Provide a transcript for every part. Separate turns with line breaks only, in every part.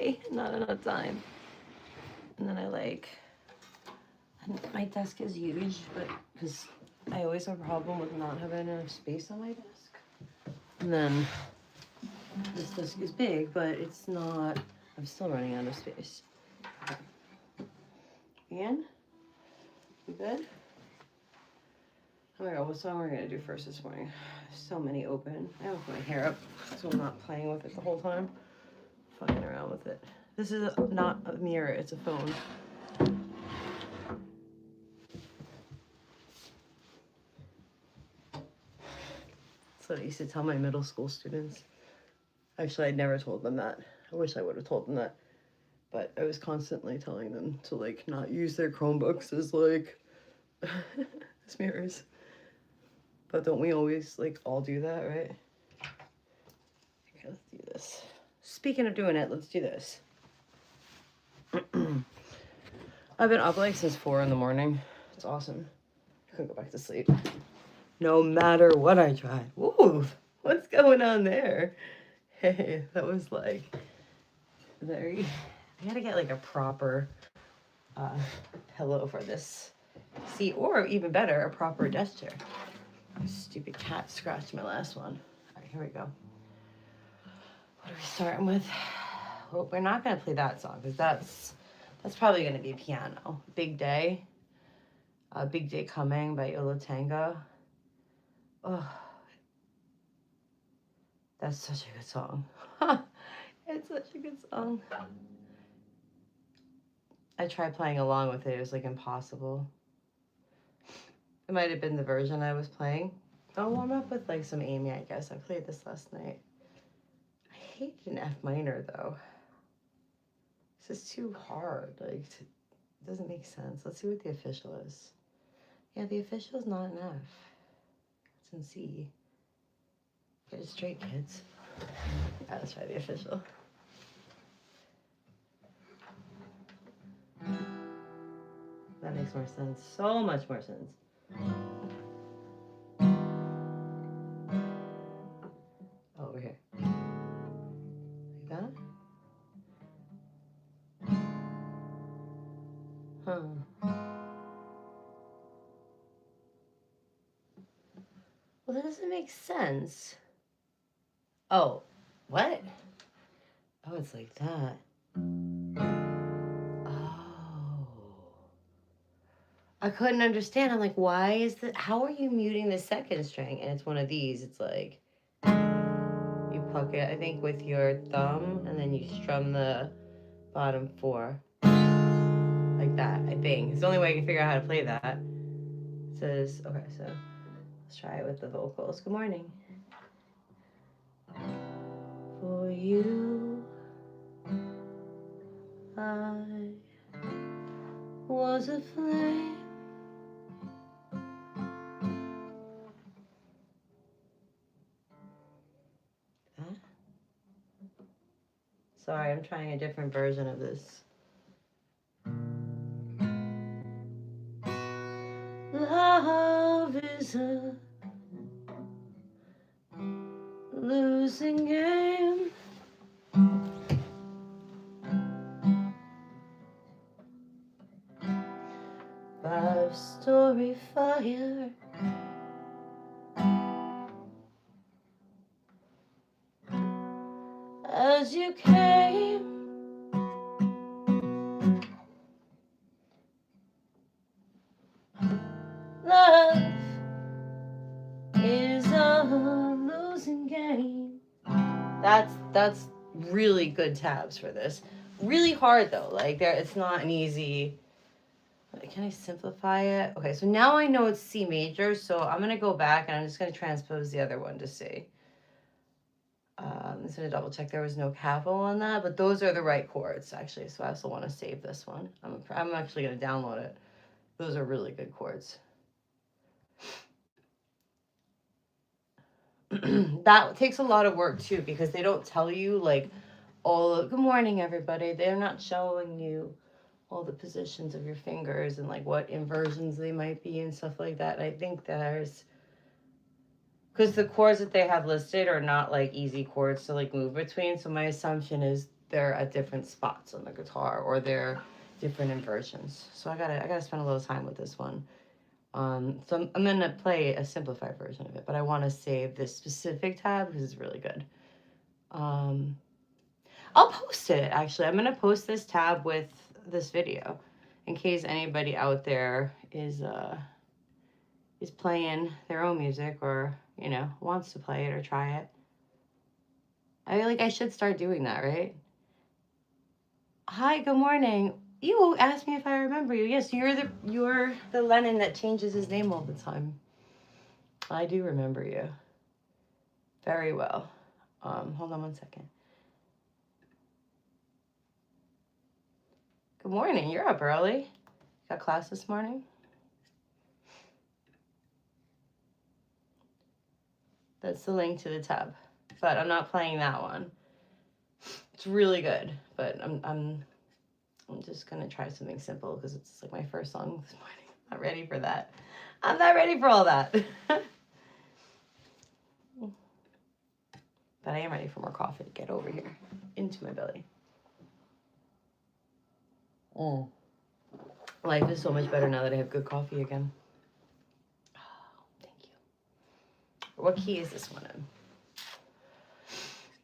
why? Not enough time. And then my desk is huge, but because I always have a problem with not having enough space on my desk. And then this desk is big, but it's not, I'm still running out of space. Ian? You good? Oh my god, what song are we gonna do first this morning? So many open. I have my hair up, so I'm not playing with it the whole time. Fucking around with it. This is not a mirror, it's a phone. That's what I used to tell my middle school students. Actually, I never told them that. I wish I would have told them that. But I was constantly telling them to, like, not use their Chromebooks as, like, as mirrors. But don't we always, like, all do that, right? Okay, let's do this. Speaking of doing it, let's do this. I've been up, like, since 4 in the morning. It's awesome. I couldn't go back to sleep. No matter what I tried. Ooh, what's going on there? Hey, that was, like, very... I gotta get, like, a proper pillow for this seat. Or, even better, a proper desk chair. Stupid cat scratched my last one. All right, here we go. What are we starting with? Well, we're not going to play that song because that's probably going to be piano. Big Day. Big Day Coming by Yo La Tengo. Oh, that's such a good song. It's such a good song. I tried playing along with it. It was like impossible. It might have been the version I was playing. I'll warm up with like some Amy, I guess. I played this last night. I hate an F minor though. This is too hard. Like, it doesn't make sense. Let's see what the official is. Yeah, the official is not an F. It's in C. Get it straight, kids. Right, let's try the official. That makes more sense. So much more sense. Oh, over here. Like that? Huh. Well, that doesn't make sense. Oh, what? Oh, it's like that. Oh. I couldn't understand. I'm like, why is that? How are you muting the second string? And it's one of these. It's like, you pluck it, I think, with your thumb, and then you strum the bottom 4. Like that, I think. It's the only way I can figure out how to play that. It says, okay, so let's try it with the vocals. Good morning. For you, I was a flame. That? Sorry, I'm trying a different version of this. Love is a losing game. Five-story fire. As you came, love is a losing game. That's really good tabs for this. Really hard though. Like it's not an easy. Can I simplify it? Okay, so now I know it's C major, so I'm gonna go back and I'm just gonna transpose the other one to C. I'm just gonna double check there was no capo on that, but those are the right chords actually. So I also want to save this one. I'm actually gonna download it. Those are really good chords. That takes a lot of work too because they don't tell you like all of, good morning everybody. They're not showing you all the positions of your fingers and like what inversions they might be and stuff like that. And I think there's because the chords that they have listed are not like easy chords to like move between. So my assumption is they're at different spots on the guitar, or they're different inversions. So I gotta spend a little time with this one. So I'm gonna play a simplified version of it, but I want to save this specific tab because it's really good. I'll post it, actually. I'm gonna post this tab with this video in case anybody out there is playing their own music, or wants to play it or try it. I should start doing that, right? Hi, good morning. You asked me if I remember you. Yes, you're the Lennon that changes his name all the time. I do remember you very well. Hold on one second. Good morning. You're up early. Got class this morning? That's the link to the tab, but I'm not playing that one. It's really good, but I'm just gonna try something simple because it's like my first song this morning. I'm not ready for that. I'm not ready for all that. But I am ready for more coffee to get over here into my belly. Life is so much better now that I have good coffee again. Oh, thank you. What key is this one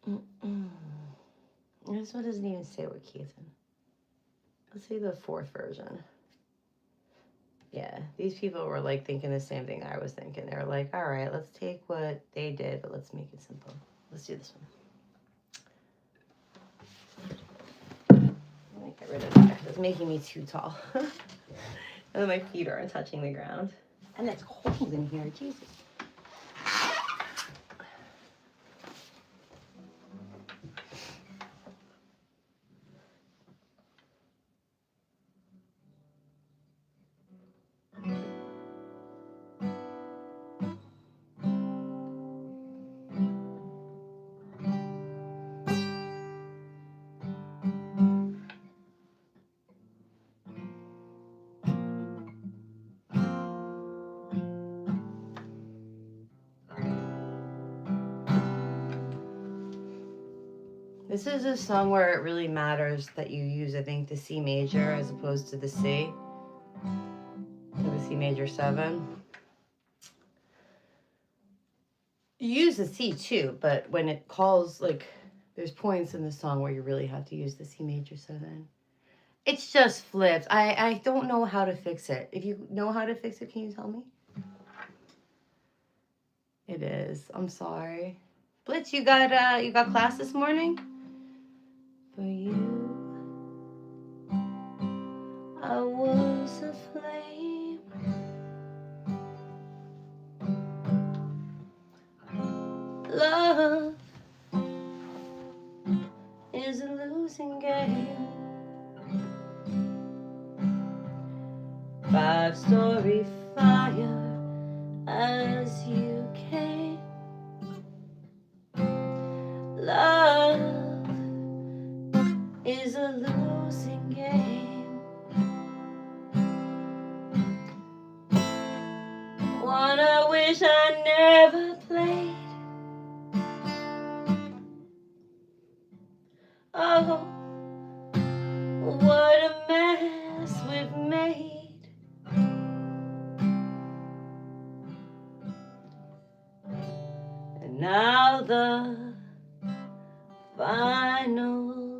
in? This one doesn't even say what key it's in. Let's say the 4th version. Yeah, these people were like thinking the same thing I was thinking. They were like, all right, let's take what they did, but let's make it simple. Let's do this one. Let me get rid of that. It's making me too tall. And then my feet aren't touching the ground. And it's cold in here, Jesus. This is a song where it really matters that you use, I think, the C major as opposed to the C. So the C major 7. You use the C too, but when it calls, like, there's points in the song where you really have to use the C major 7. It's just flipped. I don't know how to fix it. If you know how to fix it, can you tell me? It is. I'm sorry. Blitz, you got class this morning? For you, I was a flame. Love is a losing game. 5-story fire as you came. Love is a losing game. One I wish I never played. Oh, what a mess we've made. And now the final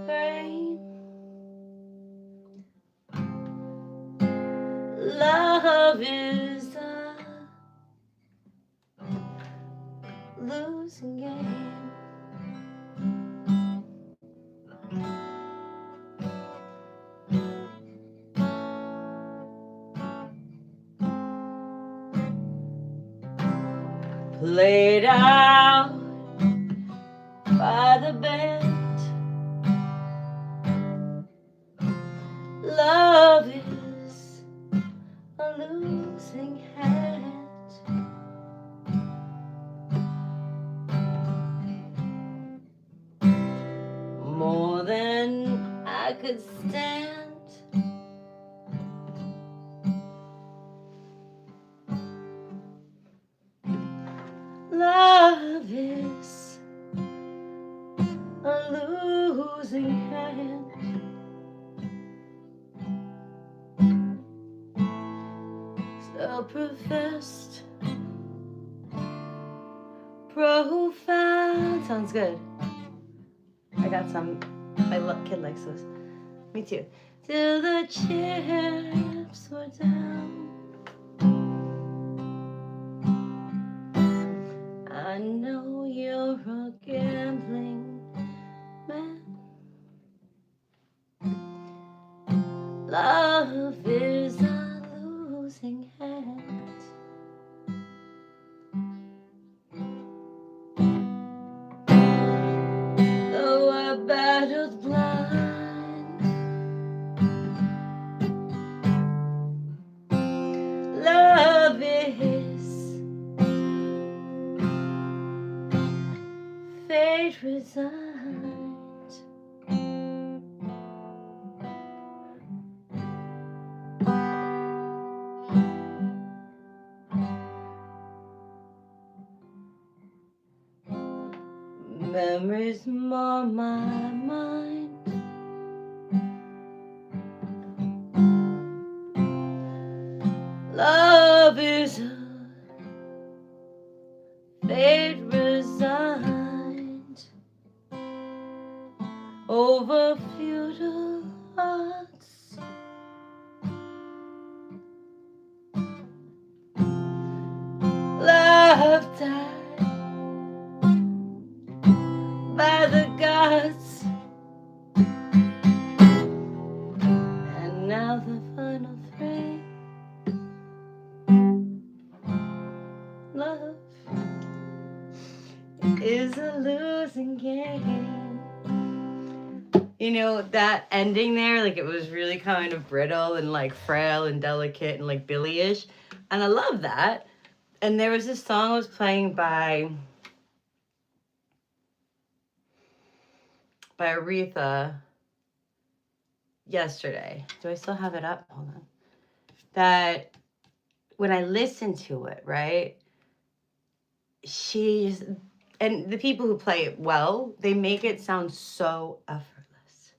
frame. Love is a losing game. Played out by the band. Love is a losing hand. More than I could stand. Love is a hand. So professed, profound. Sounds good. I got some. My kid likes those. Me too. Till the chips were down. I know you're a gambling man. Love is a losing hand. Though I battled blind, love is fate resigned. Memories mar my mind. Love is a fate resigned over futile hearts. Love died by the gods, and now the final three. Love is a losing game. You know, that ending there, like it was really kind of brittle and like frail and delicate and like Billy-ish. And I love that. And there was this song I was playing by Aretha yesterday. Do I still have it up? Hold on. That when I listened to it, right? She's, and the people who play it well, they make it sound so effortless,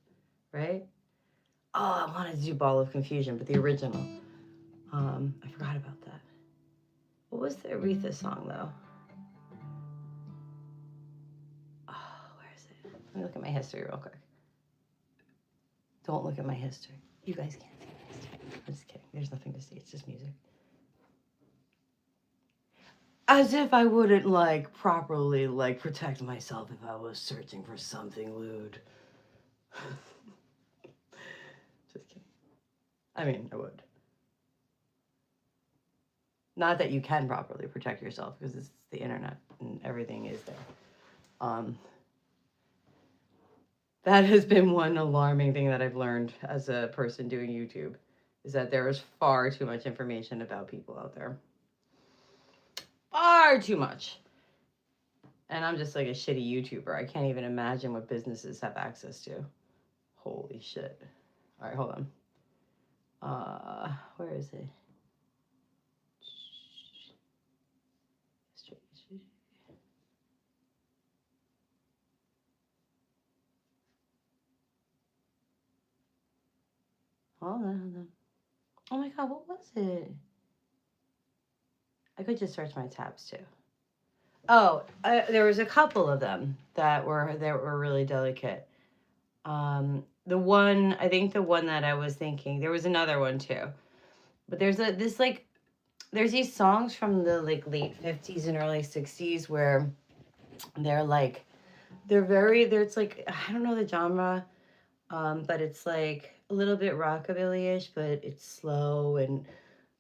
right? Oh, I wanted to do Ball of Confusion, but the original. I forgot about that. What was the Aretha song, though? Oh, where is it? Let me look at my history real quick. Don't look at my history. You guys can't see my history. I'm just kidding. There's nothing to see. It's just music. As if I wouldn't, like, properly, like, protect myself if I was searching for something lewd. Just kidding. I mean, I would. Not that you can properly protect yourself, because it's the internet and everything is there. That has been one alarming thing that I've learned as a person doing YouTube, is that there is far too much information about people out there. Far too much. And I'm just like a shitty YouTuber. I can't even imagine what businesses have access to. Holy shit. All right, hold on. Where is it? Hold on. Oh my God, what was it? I could just search my tabs too. Oh, there was a couple of them that were really delicate. The one that I was thinking, there was another one too, but there's these songs from the like late 50s and early 60s where it's like, I don't know the genre, but it's like a little bit rockabilly-ish, but it's slow and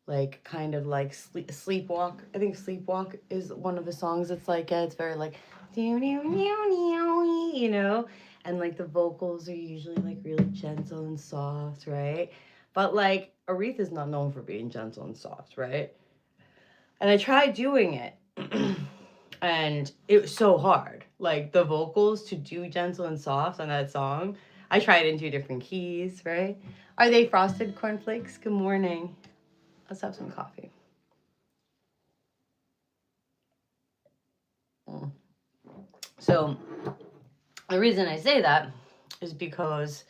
like kind of like sleepwalk. I think Sleepwalk is one of the songs. It's like, yeah, it's very like, you know, and like the vocals are usually like really gentle and soft, right? But like Aretha's not known for being gentle and soft, right? And I tried doing it and it was so hard. Like the vocals to do gentle and soft on that song. I tried in 2 different keys, right? Are they frosted cornflakes? Good morning. Let's have some coffee. So the reason I say that is because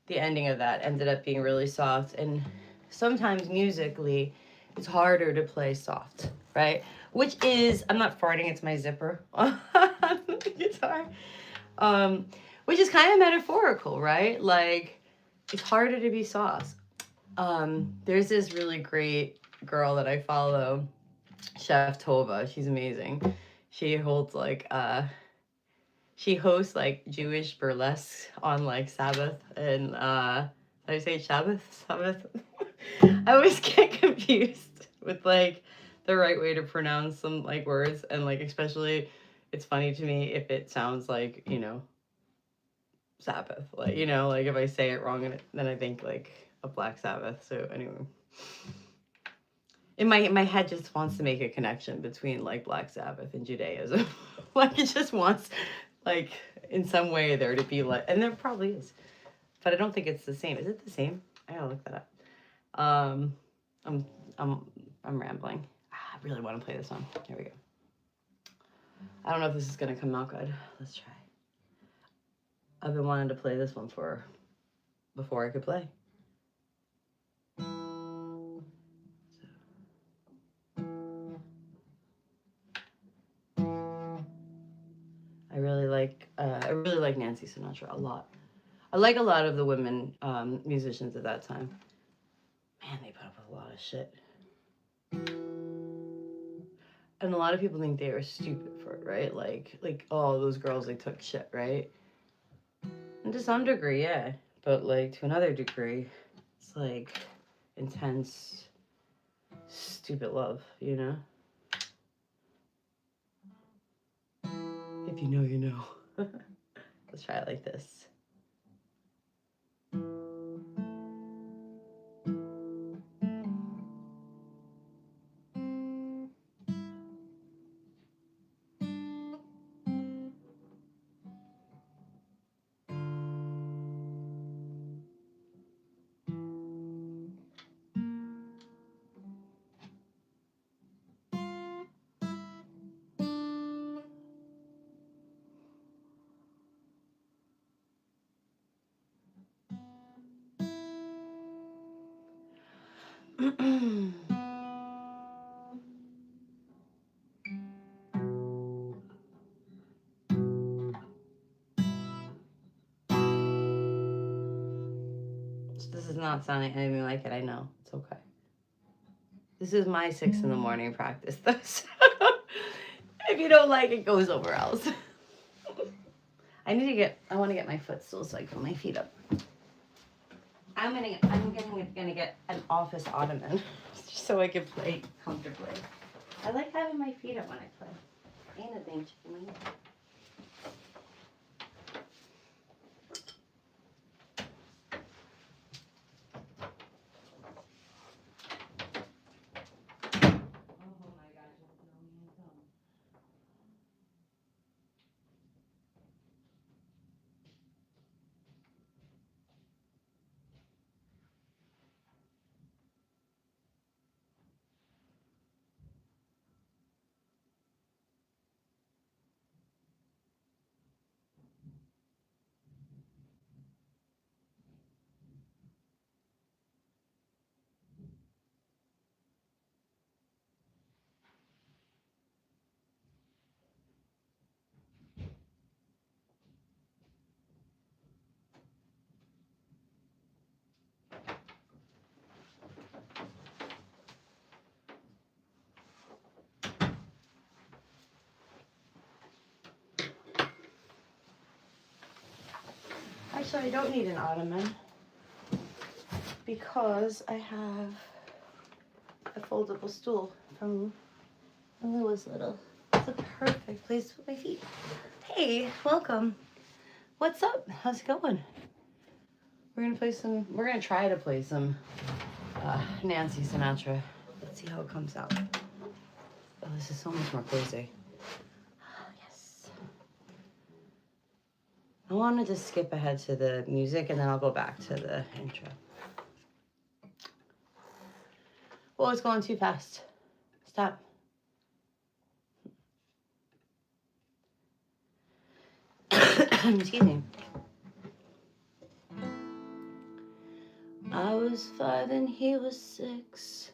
the ending of that ended up being really soft. And sometimes musically, it's harder to play soft, right? Which is, I'm not farting, it's my zipper on the guitar. Which is kind of metaphorical, right? Like, it's harder to be soft. There's this really great girl that I follow, Chef Tova. She's amazing. She holds like she hosts like Jewish burlesque on like Sabbath and did I say Sabbath? Sabbath? I always get confused with like the right way to pronounce some like words, and like especially it's funny to me if it sounds like, you know, Sabbath. Like, you know, like if I say it wrong and then I think like a Black Sabbath. So anyway, in my head just wants to make a connection between like Black Sabbath and Judaism. Like it just wants like in some way there to be like, and there probably is, but I don't think it's the same. Is it the same? I gotta look that up. Um, I'm I'm I'm rambling. I really want to play this song. Here we go. I don't know if this is gonna come out good. Let's try. I've been wanting to play this one for before I could play. I really like Nancy Sinatra a lot. I like a lot of the women musicians at that time. Man, they put up with a lot of shit. And a lot of people think they were stupid for it, right? Like oh, those girls, they took shit, right? And to some degree, yeah. But like to another degree, it's like intense, stupid love, you know? If you know, you know. Let's try it like this. This is not sounding anything like it, I know. It's okay. This is my 6 in the morning practice, though. So if you don't like it, go somewhere else. I want to get my footstool so I can put my feet up. I'm gonna get an office ottoman so I can play comfortably. I like having my feet up when I play. Ain't a thing, chicken. Actually, I don't need an ottoman because I have a foldable stool from when Lou was little. It's a perfect place to put my feet. Hey, welcome. What's up? How's it going? We're gonna try to play some Nancy Sinatra. Let's see how it comes out. Oh, this is so much more cozy. Yes. I wanted to skip ahead to the music and then I'll go back to the intro. Oh, it's going too fast. Stop. Excuse me. I was 5 and he was 6.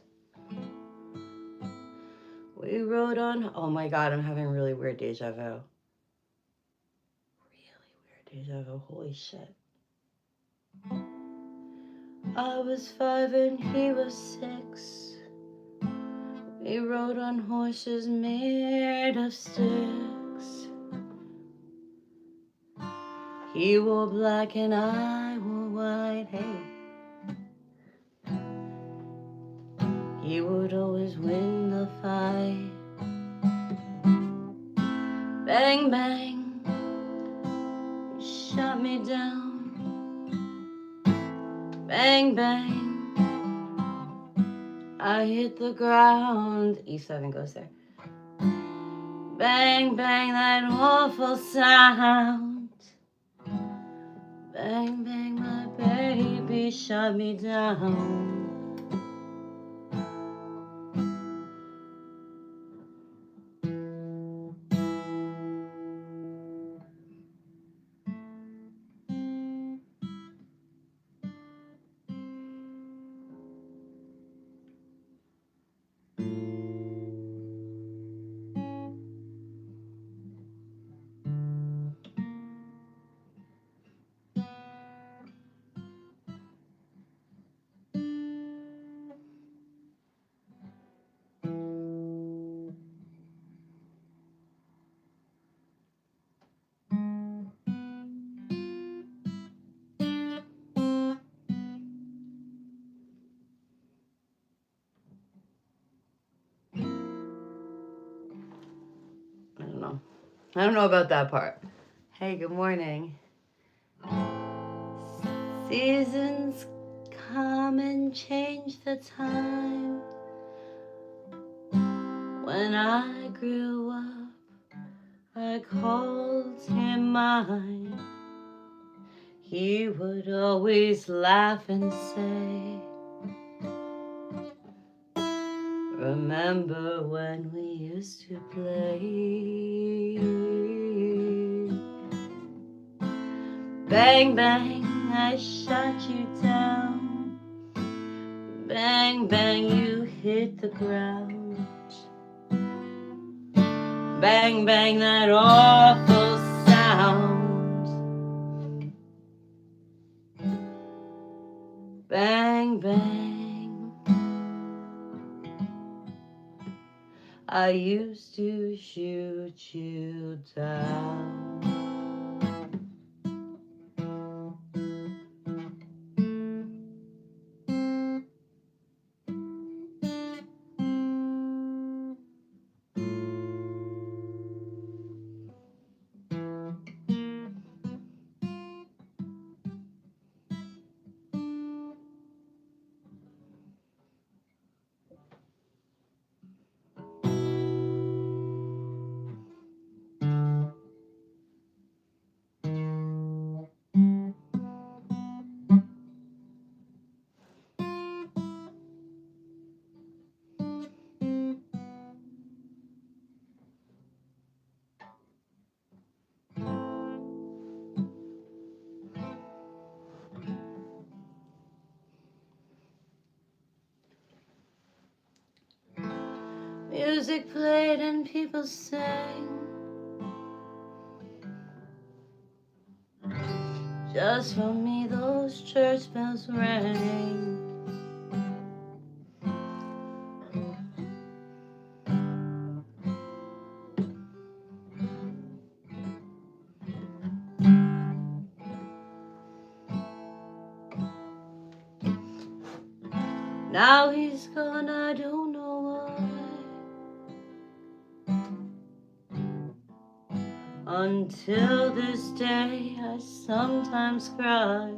We rode on. Oh my god, I'm having really weird deja vu. Really weird deja vu. Holy shit. I was 5 and he was 6. We rode on horses made of sticks. He wore black and I wore white. Hey. He would always win the fight. Bang, bang, he shot me down. Bang, bang, I hit the ground. E7 goes there. Bang, bang, that awful sound. Bang, bang, my baby shot me down. I don't know about that part. Hey, good morning. Seasons come and change the time. When I grew up, I called him mine. He would always laugh and say, remember when we used to play? Bang, bang, I shot you down. Bang, bang, you hit the ground. Bang, bang, that awful sound. Bang, bang, I used to shoot you down. Music played and people sang. Just for me those church bells rang. Now he's gone, I don't know why. Until this day I sometimes cry.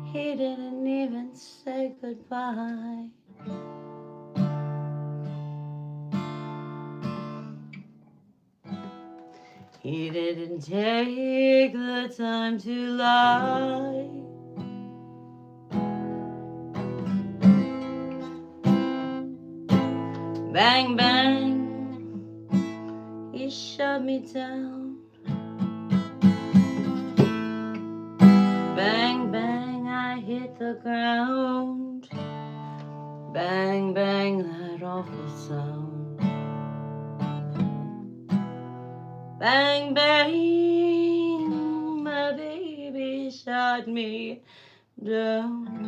He didn't even say goodbye. He didn't take the time to lie. Bang, bang, he shut me down. awful sound. Bang, bang, my baby shot me down.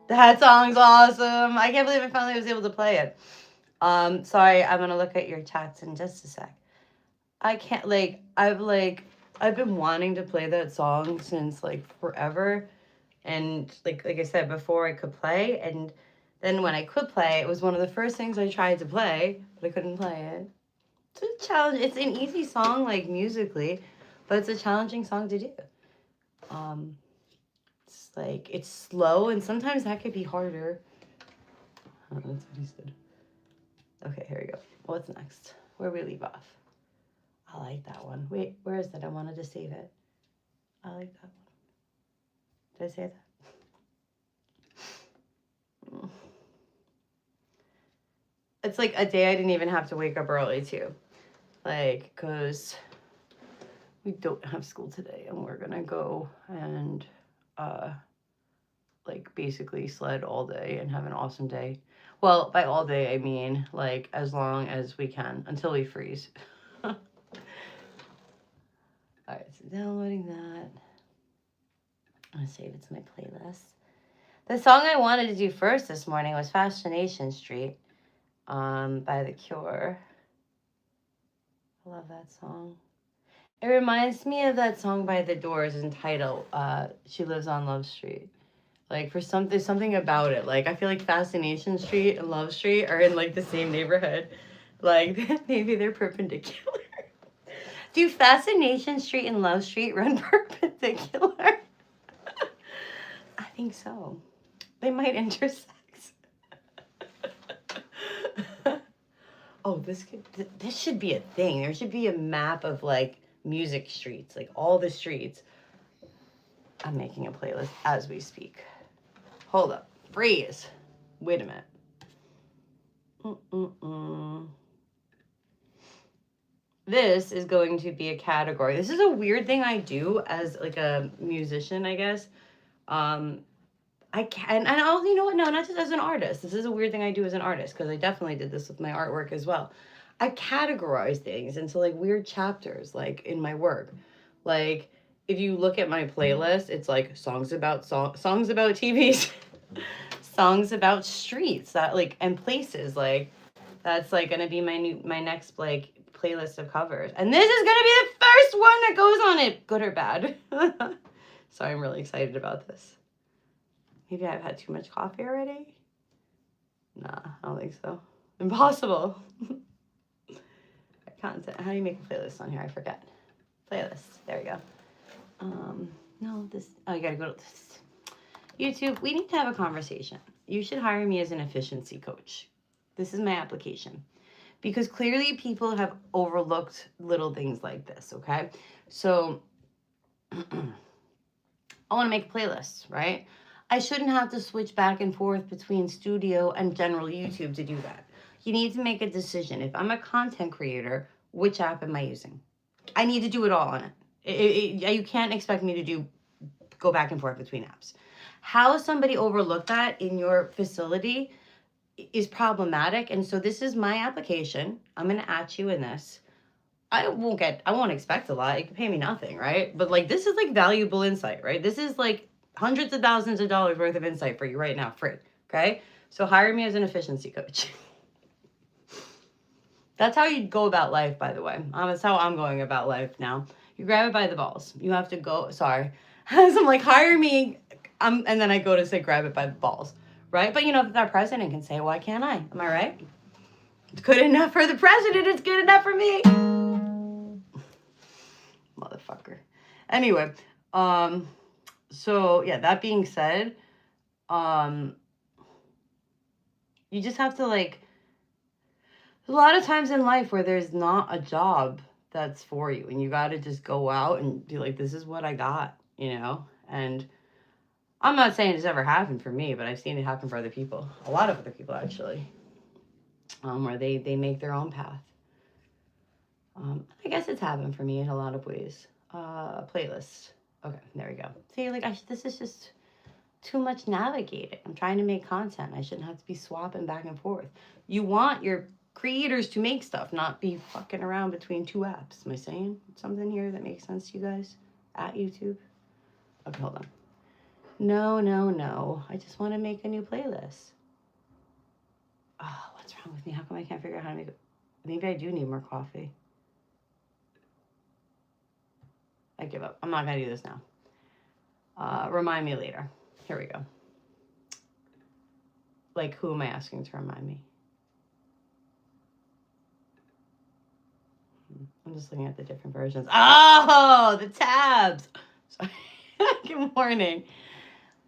That song's awesome. I can't believe I finally was able to play it. Sorry, I'm gonna look at your chats in just a sec. I can't I've been wanting to play that song since like forever. And like I said, before I could play, and then when I could play, it was one of the first things I tried to play, but I couldn't play it. It's a challenge. It's an easy song, like musically, but it's a challenging song to do. It's like it's slow, and sometimes that could be harder. Oh, that's what he said. Okay, here we go. What's next? Where we leave off? I like that one. Wait, where is that? I wanted to save it. I like that one. Did I say that? It's like a day I didn't even have to wake up early too. Like, because we don't have school today and we're gonna go and like basically sled all day and have an awesome day. Well, by all day I mean like as long as we can until we freeze. Alright, so downloading that. I'm gonna save it to my playlist. The song I wanted to do first this morning was Fascination Street by The Cure. I love that song. It reminds me of that song by The Doors entitled She Lives on Love Street. Like there's something about it. Like I feel like Fascination Street and Love Street are in like the same neighborhood. Like maybe they're perpendicular. Do Fascination Street and Love Street run perpendicular? I think so. They might intersect. Oh, this should be a thing. There should be a map of like music streets, like all the streets. I'm making a playlist as we speak. Hold up. Freeze. Wait a minute. This is going to be a category. This is a weird thing I do as like a musician, I guess. I can, and I'll, you know what? No, not just as an artist. This is a weird thing I do as an artist because I definitely did this with my artwork as well. I categorize things into like weird chapters, like in my work. Like if you look at my playlist, it's like songs about TVs, songs about streets that like and places. Like that's like gonna be my next like playlist of covers, and this is gonna be the first one that goes on it, good or bad. So I'm really excited about this. Maybe I've had too much coffee already? Nah, I don't think so. Impossible. Content. How do you make a playlist on here? I forget. Playlist. There we go. No, this. Oh, you gotta go to this. YouTube. We need to have a conversation. You should hire me as an efficiency coach. This is my application. Because clearly people have overlooked little things like this, okay? So, I want to make a playlist, right? I shouldn't have to switch back and forth between studio and general YouTube to do that. You need to make a decision. If I'm a content creator, which app am I using? I need to do it all on it. You can't expect me to go back and forth between apps. How somebody overlooked that in your facility is problematic. And so this is my application. I'm going to at you in this. I won't expect a lot. You can pay me nothing, right? But like, this is like valuable insight, right? This is like hundreds of thousands of dollars worth of insight for you right now, free. Okay. So hire me as an efficiency coach. That's how you go about life, by the way. That's how I'm going about life now. You grab it by the balls. You have to go. Sorry. So I'm like, hire me. And then I go to say, grab it by the balls. Right? But you know, our president can say, why can't I? Am I right? It's good enough for the president. It's good enough for me. Motherfucker. Anyway, so yeah, that being said, you just have to like, there's a lot of times in life where there's not a job that's for you, and you got to just go out and be like, this is what I got, you know? And I'm not saying it's ever happened for me, but I've seen it happen for other people, a lot of other people actually, where they make their own path. I guess it's happened for me in a lot of ways. Playlist. Okay, there we go. See, like, this is just too much navigating. I'm trying to make content. I shouldn't have to be swapping back and forth. You want your creators to make stuff, not be fucking around between two apps. Am I saying something here that makes sense to you guys at YouTube? Okay, hold on. No. I just want to make a new playlist. Oh, what's wrong with me? How come I can't figure out how to make it? Maybe I do need more coffee. I give up. I'm not going to do this now. Remind me later. Here we go. Like, who am I asking to remind me? I'm just looking at the different versions. Oh, the tabs. Sorry. Good morning.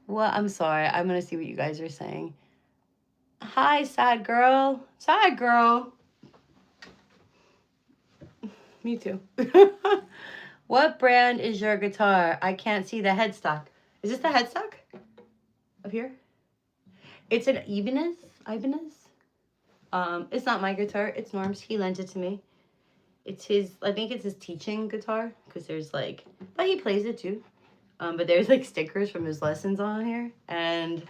Well, I'm sorry. I'm going to see what you guys are saying. Hi, sad girl. Sad girl. Me too. What brand is your guitar? I can't see the headstock. Is this the headstock? Up here? It's an Ibanez. It's not my guitar. It's Norm's. He lent it to me. It's his, I think it's his teaching guitar, because there's like, but he plays it too. But there's like stickers from his lessons on here, and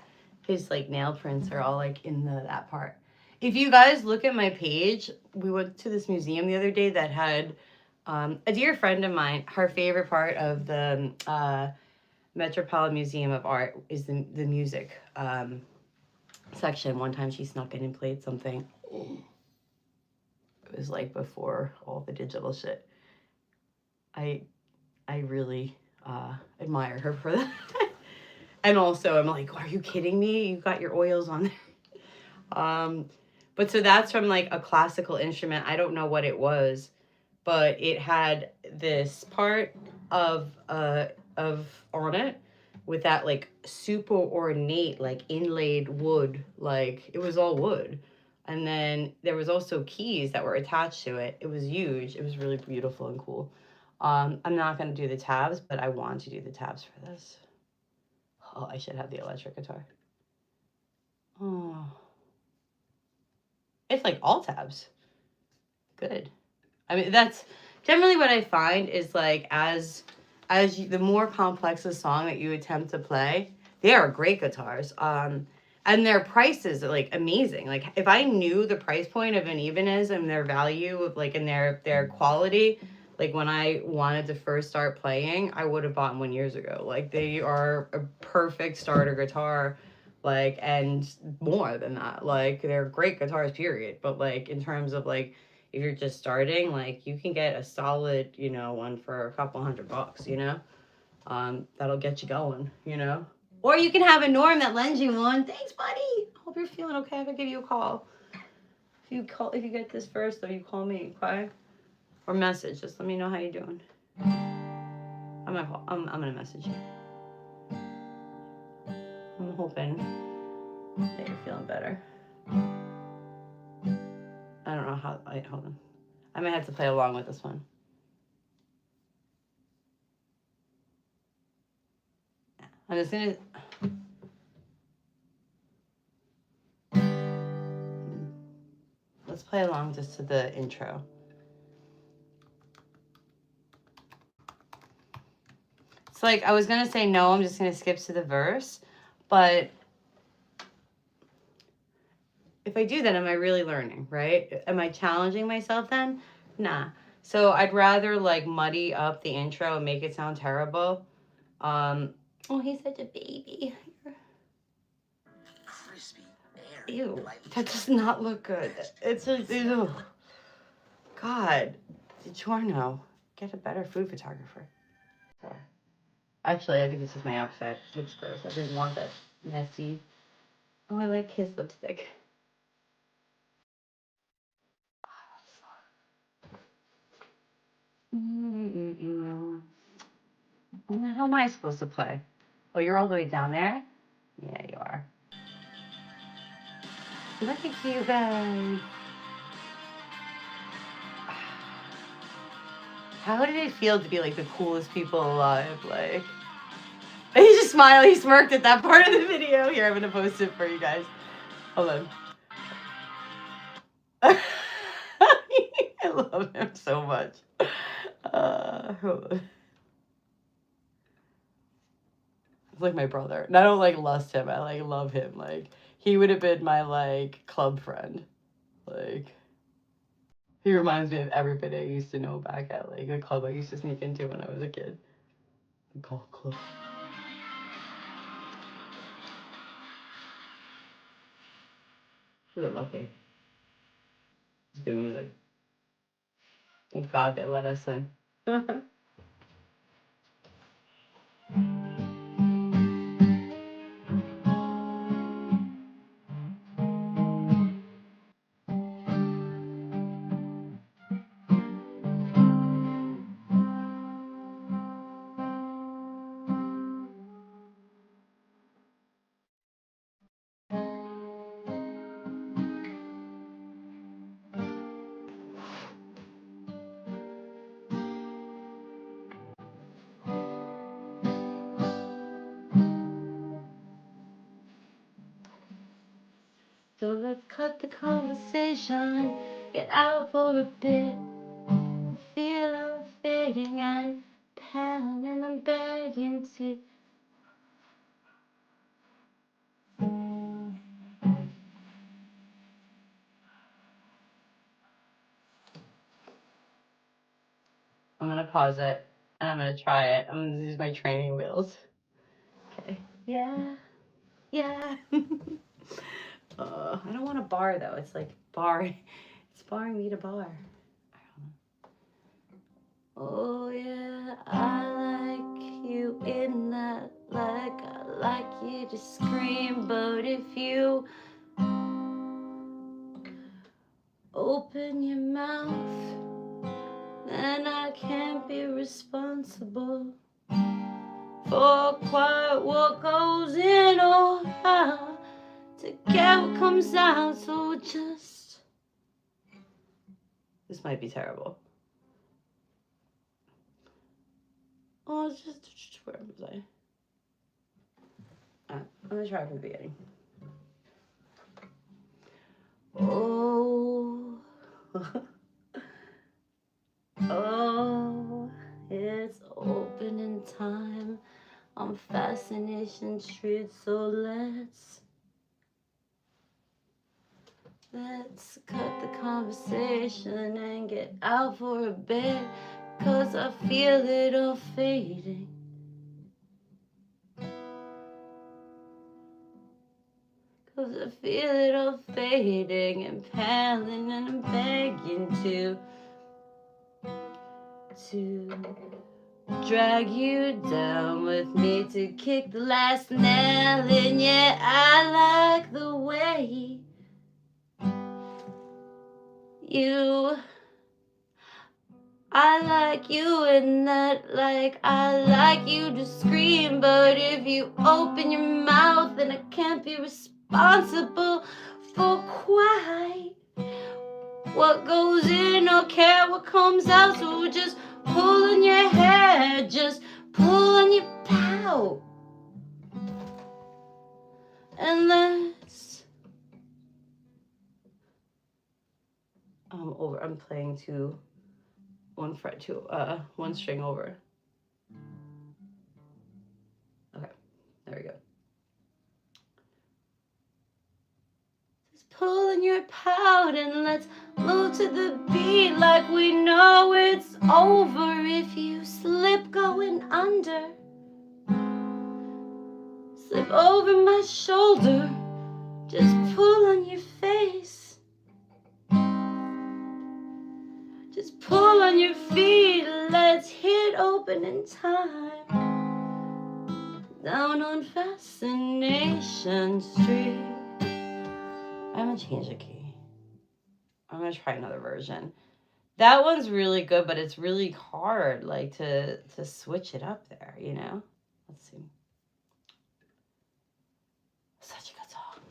his like nail prints are all like in that part. If you guys look at my page, we went to this museum the other day that had a dear friend of mine, her favorite part of the Metropolitan Museum of Art is the music section. One time she snuck in and played something. It was like before all the digital shit. I really admire her for that. And also I'm like, are you kidding me? You got your oils on there. But so that's from like a classical instrument. I don't know what it was, but it had this part of on it with that like super ornate like inlaid wood, like it was all wood. And then there was also keys that were attached to it. It was huge. It was really beautiful and cool. I'm not going to do the tabs, but I want to do the tabs for this. Oh, I should have the electric guitar. Oh. It's like all tabs. Good. I mean, that's generally what I find is like as the more complex the song that you attempt to play, they are great guitars. And their prices are like amazing. Like if I knew the price point of an Ibanez and their value of like in their quality, like when I wanted to first start playing, I would have bought one years ago. Like they are a perfect starter guitar, like, and more than that. Like they're great guitars, period. But like in terms of like if you're just starting, like you can get a solid, you know, one for a couple $100, you know, that'll get you going, you know. Or you can have a Norm that lends you one. Thanks, buddy. Hope you're feeling okay. I'm gonna give you a call. If you get this first, though, you call me, okay? Or message. Just let me know how you're doing. I'm gonna message you. I'm hoping that you're feeling better. I don't know how. Hold on. I might have to play along with this one. I'm just gonna. Let's play along just to the intro. It's like I was gonna say no, I'm just gonna skip to the verse, but if I do that, am I really learning, right? Am I challenging myself then? Nah. So I'd rather like muddy up the intro and make it sound terrible. Oh, he's such a baby. Ew, that does not look good. It's just, ew. God, DiGiorno, get a better food photographer. So, actually, I think this is my outfit. It looks gross. I didn't want that messy. Oh, I like his lipstick. How am I supposed to play? Oh, you're all the way down there? Yeah, you are. Look at you guys. How did it feel to be like the coolest people alive? Like, he just smiled, he smirked at that part of the video. Here, I'm gonna post it for you guys. Hold on. I love him so much. Hold on. It's like my brother. And I don't like lust him. I like love him. Like, he would have been my like club friend. Like, he reminds me of everybody I used to know back at like the club I used to sneak into when I was a kid. The golf club. We're lucky. He's doing music. Thank God they let us in. So let's cut the conversation, get out for a bit. Feel I'm fading and pound and I'm begging to. I'm gonna pause it and I'm gonna try it. I'm gonna use my training wheels. Okay. Yeah. Yeah. I don't want a bar though. It's like bar. It's barring me to bar. Oh yeah, I like you in that, like I like you to scream, but if you open your mouth, then I can't be responsible for quite what goes in or out to get what comes out. So just, this might be terrible. Oh, it's just where was I? I'm gonna try from the beginning. Oh, oh, it's opening time on Fascination Street, so let's cut the conversation and get out for a bit, 'cause I feel it all fading. 'Cause I feel it all fading and paling, and I'm begging to drag you down with me to kick the last nail in. Yeah, I like the way I like you in that, like I like you to scream, but if you open your mouth, then I can't be responsible for quite what goes in or care what comes out. So just pull on your hair, just pull on your pout, and let's. I'm playing one fret to one string over. Okay, there we go. Just pull on your pout and let's move to the beat like we know it's over. If you slip going under, slip over my shoulder, just pull on your face. Just pull on your feet, let's open in time. Down on Fascination Street. I'm gonna change the key. I'm gonna try another version. That one's really good, but it's really hard, like, to switch it up there, you know? Let's see. Such a good song.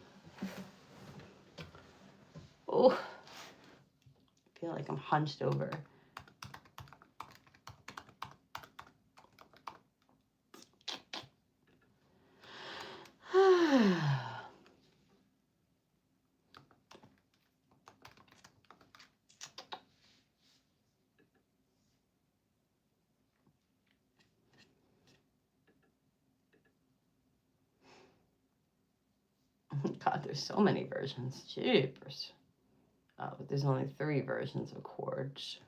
Oh, I feel like I'm hunched over. God, there's so many versions. Jeepers. Oh, but there's only 3 versions of chords.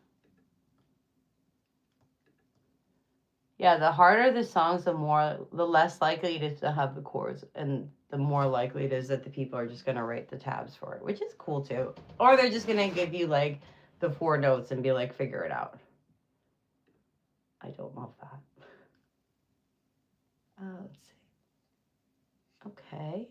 Yeah, the harder the songs, the less likely it is to have the chords, and the more likely it is that the people are just gonna write the tabs for it, which is cool too. Or they're just gonna give you like the 4 notes and be like, figure it out. I don't love that. Let's see. Okay.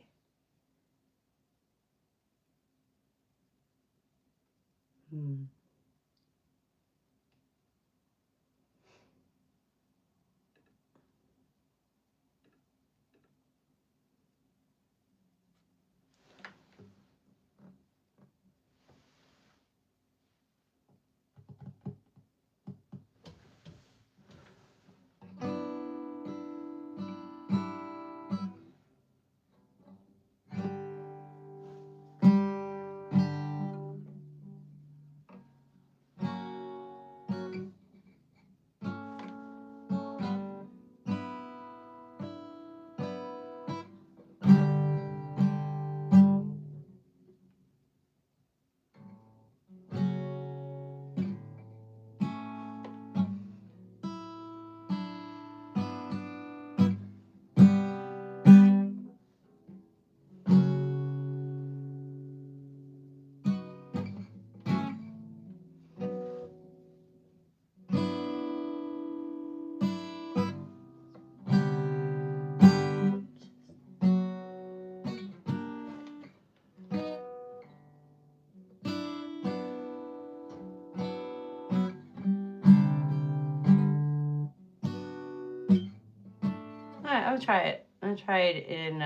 Alright, I'll try it. I'll try it in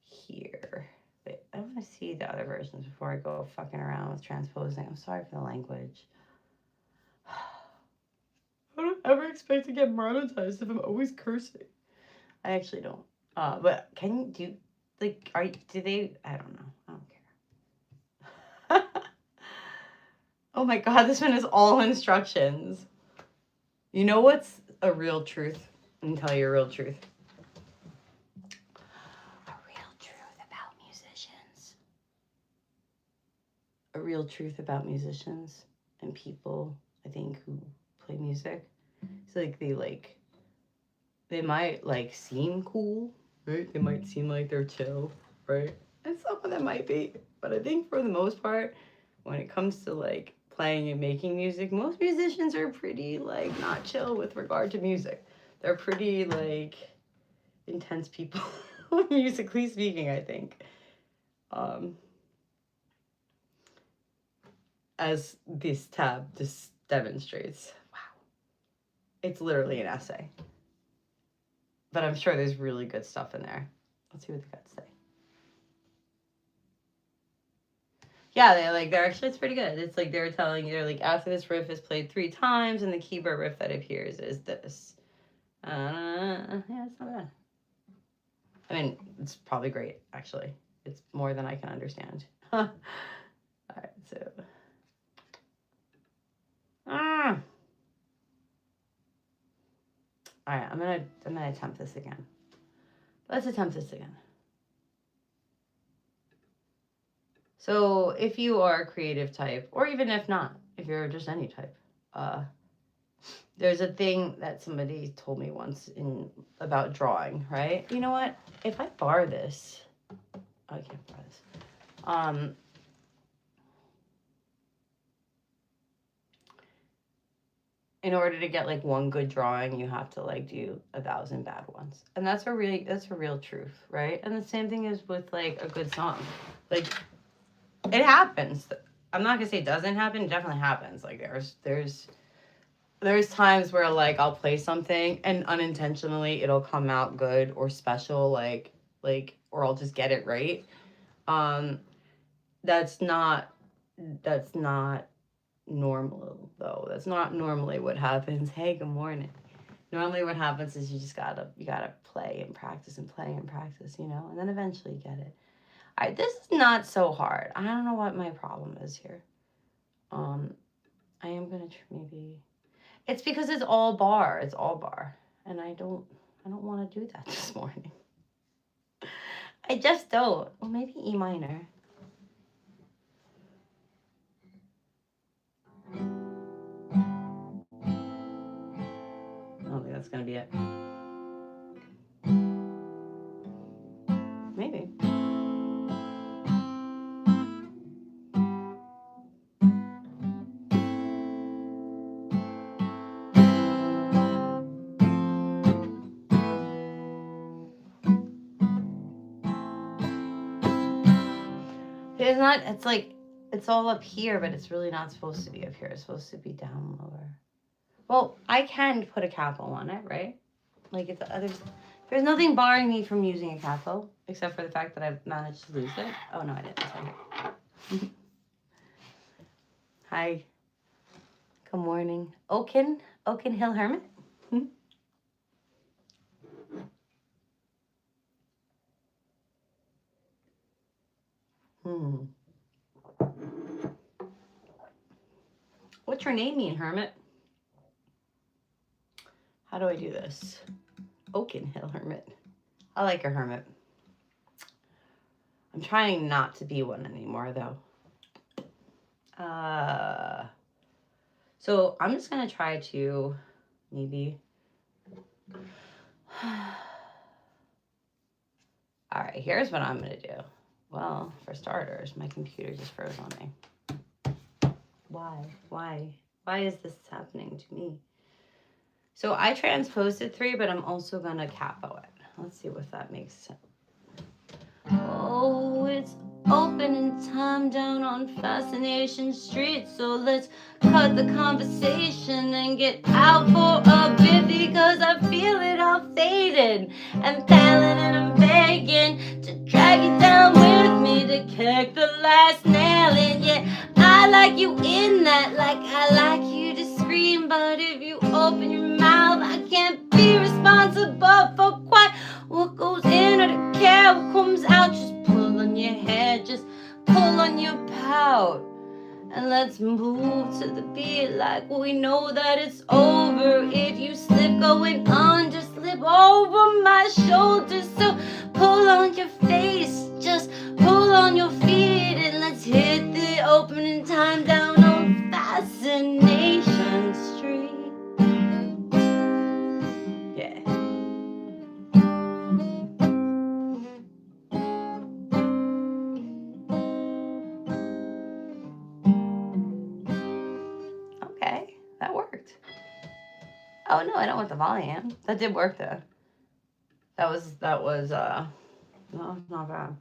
here. Wait, I want to see the other versions before I go fucking around with transposing. I'm sorry for the language. I don't ever expect to get monetized if I'm always cursing. I actually don't. But can you do, like, do they, I don't know. I don't care. Oh my God, this one is all instructions. You know what's a real truth? Let me tell you a real truth. A real truth about musicians. A real truth about musicians and people, I think, who play music. It's like they might like seem cool, right? They might seem like they're chill, right? And some of them might be, but I think for the most part, when it comes to like playing and making music, most musicians are pretty like not chill with regard to music. They're pretty like intense people, musically speaking, I think. As this tab just demonstrates. Wow. It's literally an essay. But I'm sure there's really good stuff in there. Let's see what they got to say. Yeah, they're actually, it's pretty good. It's like they're telling you, they're like, after this riff is played 3 times and the keyboard riff that appears is this. Yeah, it's not bad. I mean, it's probably great, actually. It's more than I can understand. All right, so. All right, I'm gonna attempt this again. Let's attempt this again. So if you are a creative type, or even if not, if you're just any type, there's a thing that somebody told me once about drawing, right? You know what? If I bar this, I can't bar this. in order to get like one good drawing, you have to like do 1,000 bad ones. And that's a real truth, right? And the same thing is with like a good song. Like it happens. I'm not gonna say it doesn't happen, it definitely happens. Like there's times where like I'll play something and unintentionally it'll come out good or special, like or I'll just get it right. Um that's not that's not normal though. That's not normally what happens. Hey, good morning. Normally what happens is you gotta play and practice and play and practice, you know, and then eventually you get it. This is not so hard. I don't know what my problem is here. I am gonna maybe. It's because it's all bar. It's all bar, and I don't want to do that this morning. I just don't. Well, maybe E minor. I don't think that's gonna be it. Maybe. It's not. It's like it's all up here, but it's really not supposed to be up here. It's supposed to be down lower. Well, I can put a capo on it, right? Like it's there's nothing barring me from using a capo except for the fact that I've managed to lose it. Oh no, I didn't. Sorry. Hi. Good morning. Oaken Hill Hermit. What's your name mean, Hermit? How do I do this? Oaken Hill Hermit. I like a hermit. I'm trying not to be one anymore, though. So I'm just gonna try to maybe. All right, here's what I'm gonna do. Well, for starters, my computer just froze on me. Why is this happening to me? So I transposed it 3, but I'm also gonna capo it. Let's see what that makes sense. Oh, it's opening time down on Fascination Street, so let's cut the conversation and get out for a bit, because I feel it all fading and failing, and I'm begging to drag you down with me to kick the last nail in. Yeah, I like you in that, like I like you to scream, but if you open your mouth, I can't be responsible for quite what goes in. I don't care what comes out. Just pull on your hair, just pull on your pout, and let's move to the beat like we know that it's over. If you slip going on, just slip over my shoulders. So pull on your face, just pull on your feet, and let's hit the opening time down on Fascination Street. Yeah. Okay, that worked. Oh no, I don't want the volume. That did work though. That was no, not bad.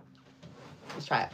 Let's try it.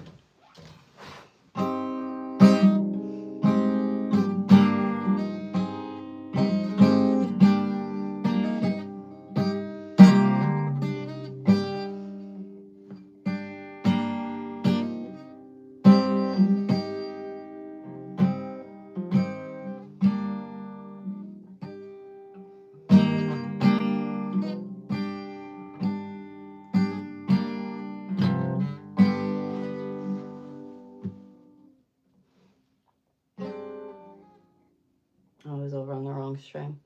I was over on the wrong string.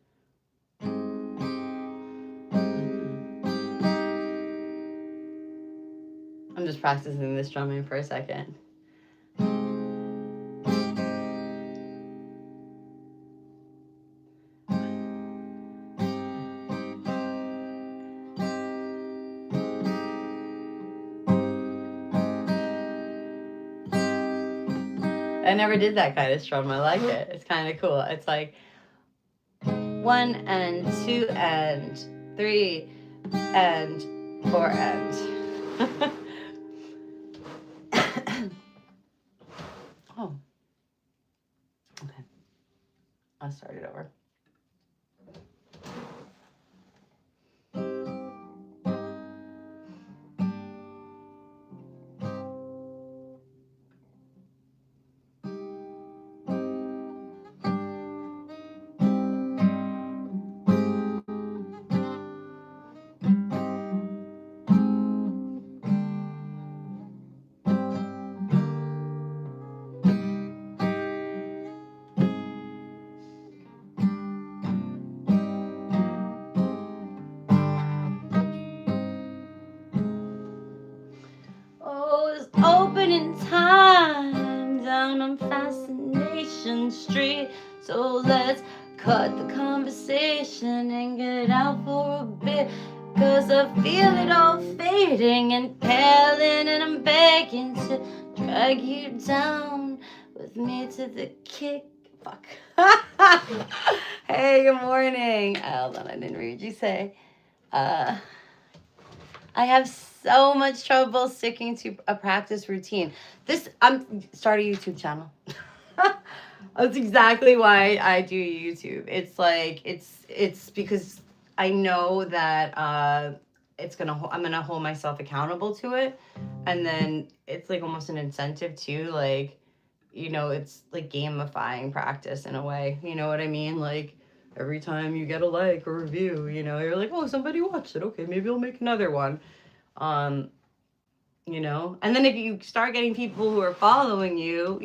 I'm just practicing this drumming for a second. I never did that kind of strum. I like it. It's kind of cool. It's like 1 and 2 and 3 and 4 and. Oh. Okay. I'll start it over. Oh, it's opening time down on Fascination Street. So let's cut the conversation and get out for a bit. Cause I feel it all fading and paling, and I'm begging to drag you down with me to the kick. Fuck. Hey, good morning. Hold on, I didn't read you say. I have so much trouble sticking to a practice routine. I'm starting a YouTube channel. That's exactly why I do YouTube. It's like it's because I know that I'm gonna hold myself accountable to it, and then it's like almost an incentive too. Like, it's like gamifying practice in a way. You know what I mean? Like, every time you get a like or review, you're like, oh, somebody watched it. Okay, maybe I'll make another one. And then if you start getting people who are following you,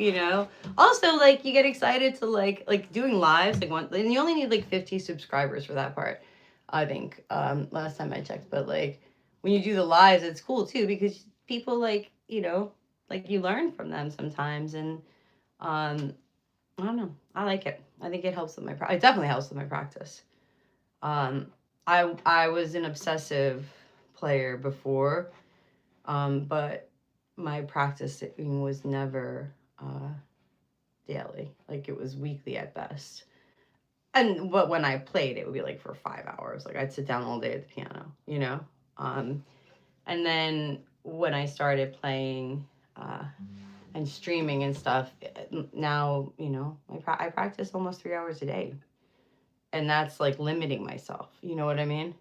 also like you get excited to like doing lives, like and you only need like 50 subscribers for that part, I think, last time I checked. But like when you do the lives, it's cool too, because people like like you learn from them sometimes. And I don't know, I like it. I think it helps with it definitely helps with my practice. I was an obsessive player before, but my practicing was never daily. Like, it was weekly at best. But when I played, it would be like for 5 hours. Like, I'd sit down all day at the piano, and then when I started playing and streaming and stuff, now, I practice almost 3 hours a day. And that's like limiting myself. You know what I mean?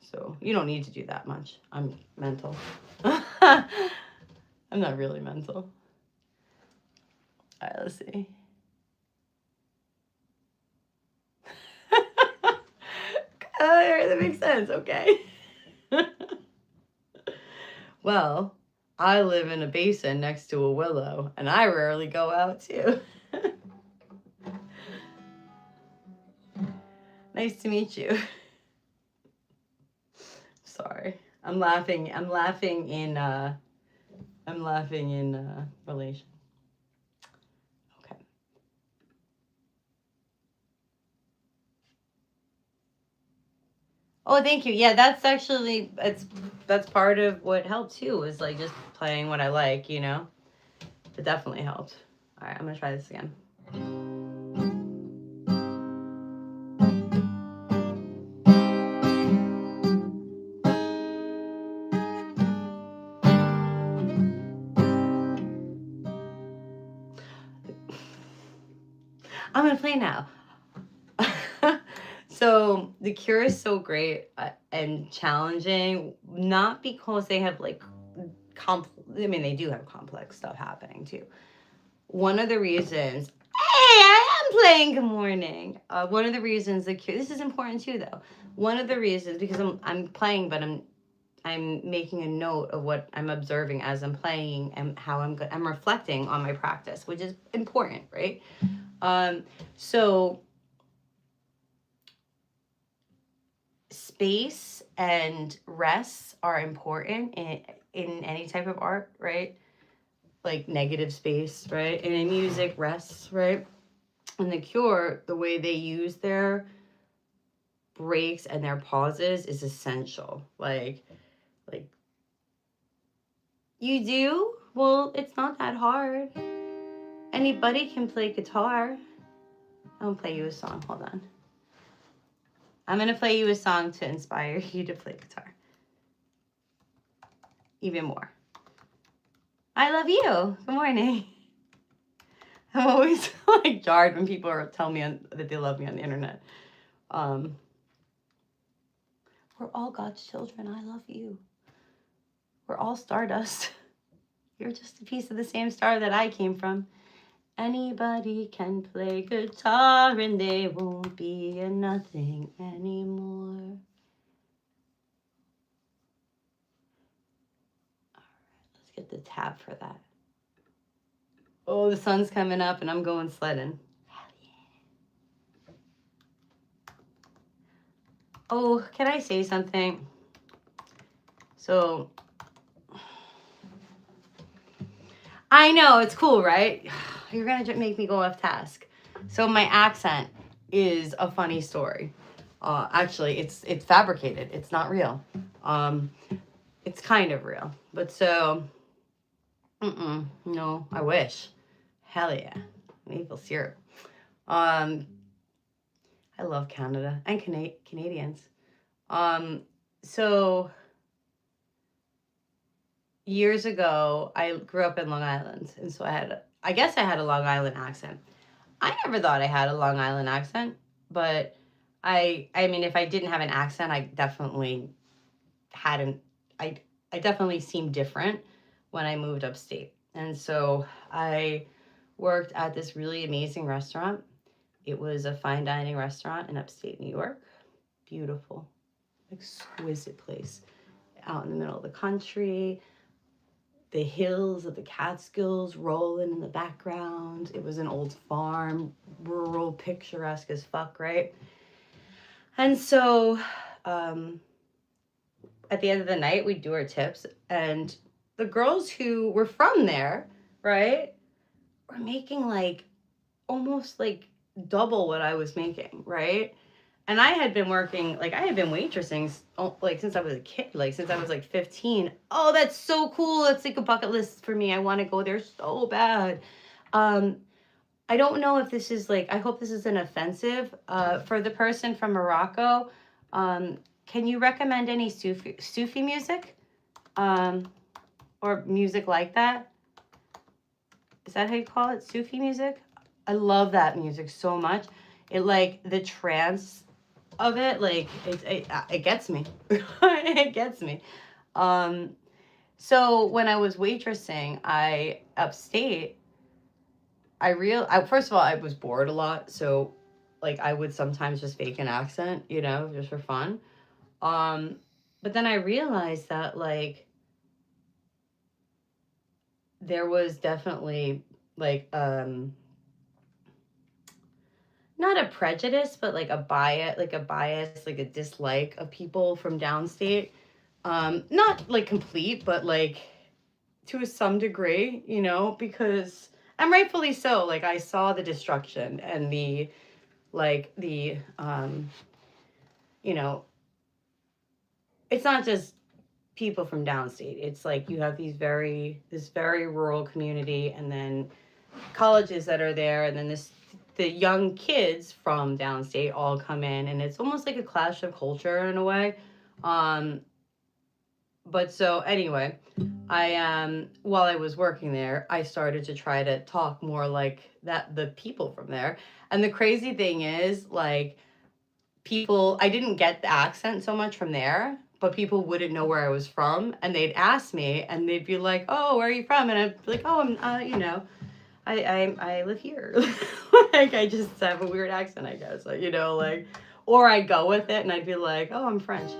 So you don't need to do that much. I'm mental. I'm not really mental. All right, let's see. That makes sense. Okay. Well, I live in a basin next to a willow, and I rarely go out too. Nice to meet you. Sorry. I'm laughing in relation. Okay. Oh, thank you. Yeah, that's actually that's part of what helped too, is like just playing what I like, It definitely helped. All right, I'm gonna try this again. I'm gonna play now. So The Cure is so great and challenging, not because they have like they do have complex stuff happening too. One of the reasons, hey, I am playing. Good morning. One of the reasons The Cure. This is important too, though. One of the reasons, because I'm playing, but I'm making a note of what I'm observing as I'm playing and how I'm reflecting on my practice, which is important, right? So space and rest are important in any type of art, right? Like negative space, right? And in music, rest, right? And The Cure, the way they use their breaks and their pauses is essential. Like you do? Well, it's not that hard. Anybody can play guitar. I'm going to play you a song. Hold on. I'm going to play you a song to inspire you to play guitar. Even more. I love you. Good morning. I'm always like jarred when people tell me that they love me on the internet. We're all God's children. I love you. We're all stardust. You're just a piece of the same star that I came from. Anybody can play guitar and they won't be a nothing anymore. All right, let's get the tab for that. Oh, the sun's coming up and I'm going sledding. Hell yeah. Oh, can I say something? So, I know, it's cool, right? You're going to make me go off task. So my accent is a funny story. Actually, it's fabricated. It's not real. It's kind of real. But so, no, I wish. Hell yeah. Maple syrup. I love Canada and Canadians. So years ago, I grew up in Long Island, and so I guess I had a Long Island accent. I never thought I had a Long Island accent, but I mean, if I didn't have an accent, I definitely hadn't. I definitely seemed different when I moved upstate, and so I worked at this really amazing restaurant. It was a fine dining restaurant in upstate New York. Beautiful, exquisite place out in the middle of the country. The hills of the Catskills rolling in the background. It was an old farm, rural, picturesque as fuck, right? And so at the end of the night, we'd do our tips. And the girls who were from there, right, were making like almost like double what I was making, right? And I had been working, like I had been waitressing like since I was a kid, like since I was like 15. Oh, that's so cool. It's like a bucket list for me. I want to go there so bad. I don't know if this is like, I hope this isn't offensive. For the person from Morocco, can you recommend any Sufi music? Or music like that? Is that how you call it? Sufi music? I love that music so much. It like the trance of it, like it gets me. It gets me. So when I was waitressing, upstate, first of all, I was bored a lot, so like I would sometimes just fake an accent, just for fun. But then I realized that like there was definitely like not a prejudice, but like a bias, like a dislike of people from downstate. Not like complete, but like to some degree, because, and rightfully so, like I saw the destruction and it's not just people from downstate. It's like you have this very rural community, and then colleges that are there, and then the young kids from downstate all come in, and it's almost like a clash of culture in a way. But so anyway, while I was working there, I started to try to talk more like the people from there. And the crazy thing is, like, I didn't get the accent so much from there, but people wouldn't know where I was from, and they'd ask me, and they'd be like, "Oh, where are you from?" And I'd be like, "Oh, I'm, I live here." Like, I just have a weird accent, I guess, like, or I go with it, and I'd be like, "Oh, I'm French."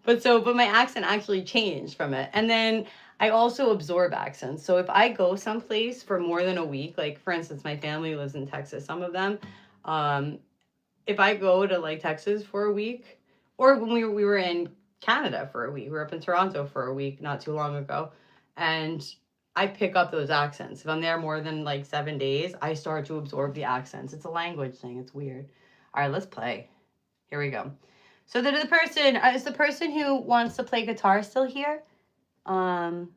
But my accent actually changed from it. And then I also absorb accents. So if I go someplace for more than a week, like for instance, my family lives in Texas, some of them, if I go to like Texas for a week, or when we were in Canada for a week, we were up in Toronto for a week not too long ago, and I pick up those accents. If I'm there more than like 7 days, I start to absorb the accents. It's a language thing. It's weird. All right, let's play. Here we go. So is the person who wants to play guitar still here? Where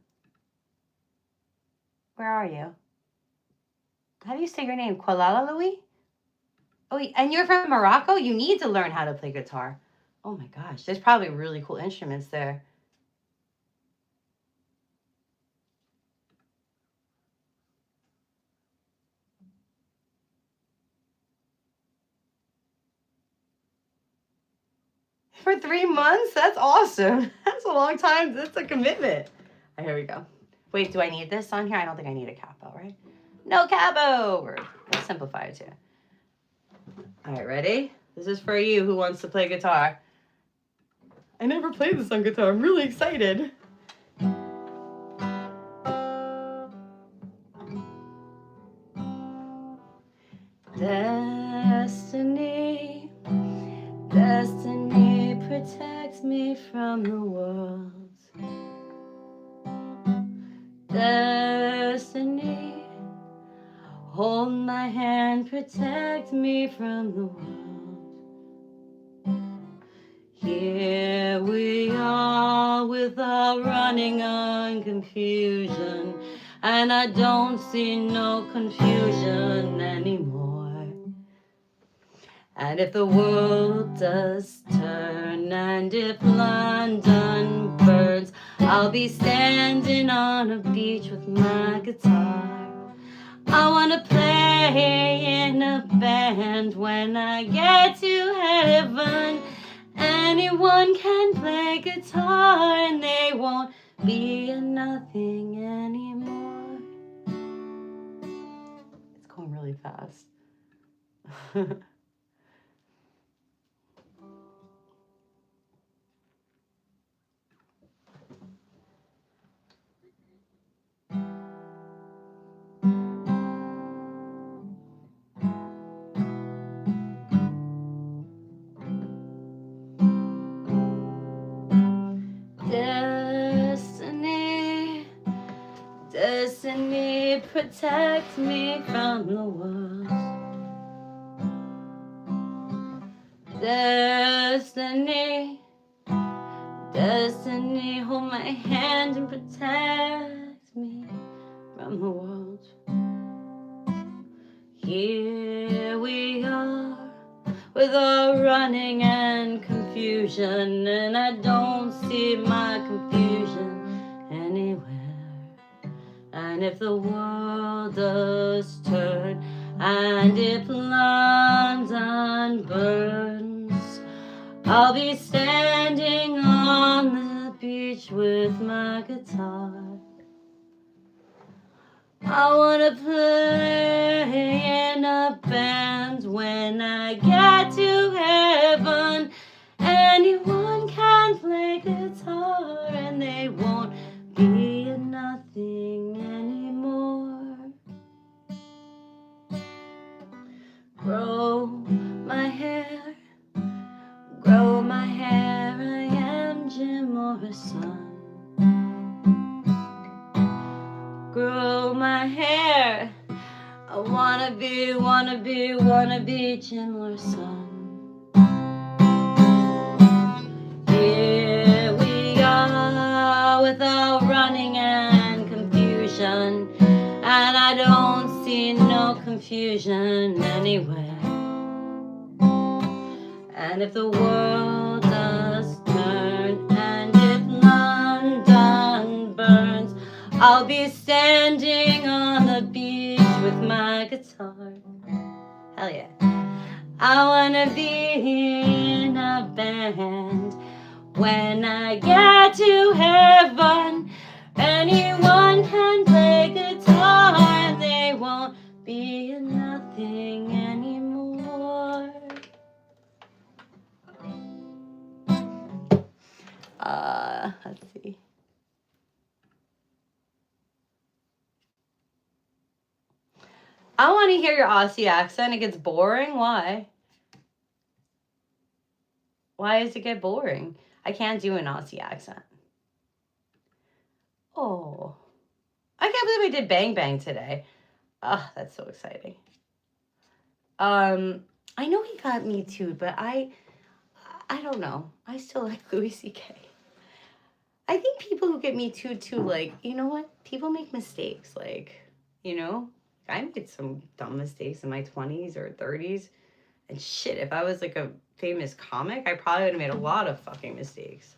are you?
How do you say your name? Kuala Louie? Oh, and you're from Morocco? You need to learn how to play guitar. Oh my gosh, there's probably really cool instruments there. For 3 months? That's awesome. That's a long time. That's a commitment. Right, here we go. Wait, do I need this on here? I don't think I need a capo, right? No capo. Let's simplify it too. All right, ready? This is for you who wants to play guitar. I never played this on guitar. I'm really excited. Destiny, destiny protects me from the world. Destiny, hold my hand, protect me from the world. Here we are with our running on confusion, and I don't see no confusion anymore. And if the world does turn, and if London burns, I'll be standing on a beach with my guitar. I wanna play in a band when I get to heaven. Anyone can play guitar and they won't be a nothing anymore. It's going really fast. Destiny, destiny protects me from the world. Destiny, destiny, hold my hand and protect me from the world. Here we are with our running and confusion, and I don't see my confusion anywhere. And if the world does turn, and if London burns, I'll be standing on the beach with my guitar. I wanna play in a band when I get to heaven. Anyone can play guitar and they won't be a nothing anymore. Grow my hair, grow my hair, I am Jim Morrison. Grow my hair, I wanna be Jim Morrison. Here we are with our running and confusion, and I don't see no confusion anywhere. And if the world does turn, and if London burns, I'll be standing on the beach with my guitar. Hell yeah. I wanna be in a band when I get to heaven. Anyone can play guitar and they won't be nothing anymore. Let's see. I want to hear your Aussie accent. It gets boring. Why? Why does it get boring? I can't do an Aussie accent. Oh. I can't believe I did Bang Bang today. Oh, that's so exciting. I know he got Me Too, but I don't know. I still like Louis C.K. I think people who get Me Too, like, you know what? People make mistakes. Like, you know?
I made some dumb mistakes in my 20s or 30s. And shit, if I was like a famous comic, I probably would have made a lot of fucking mistakes.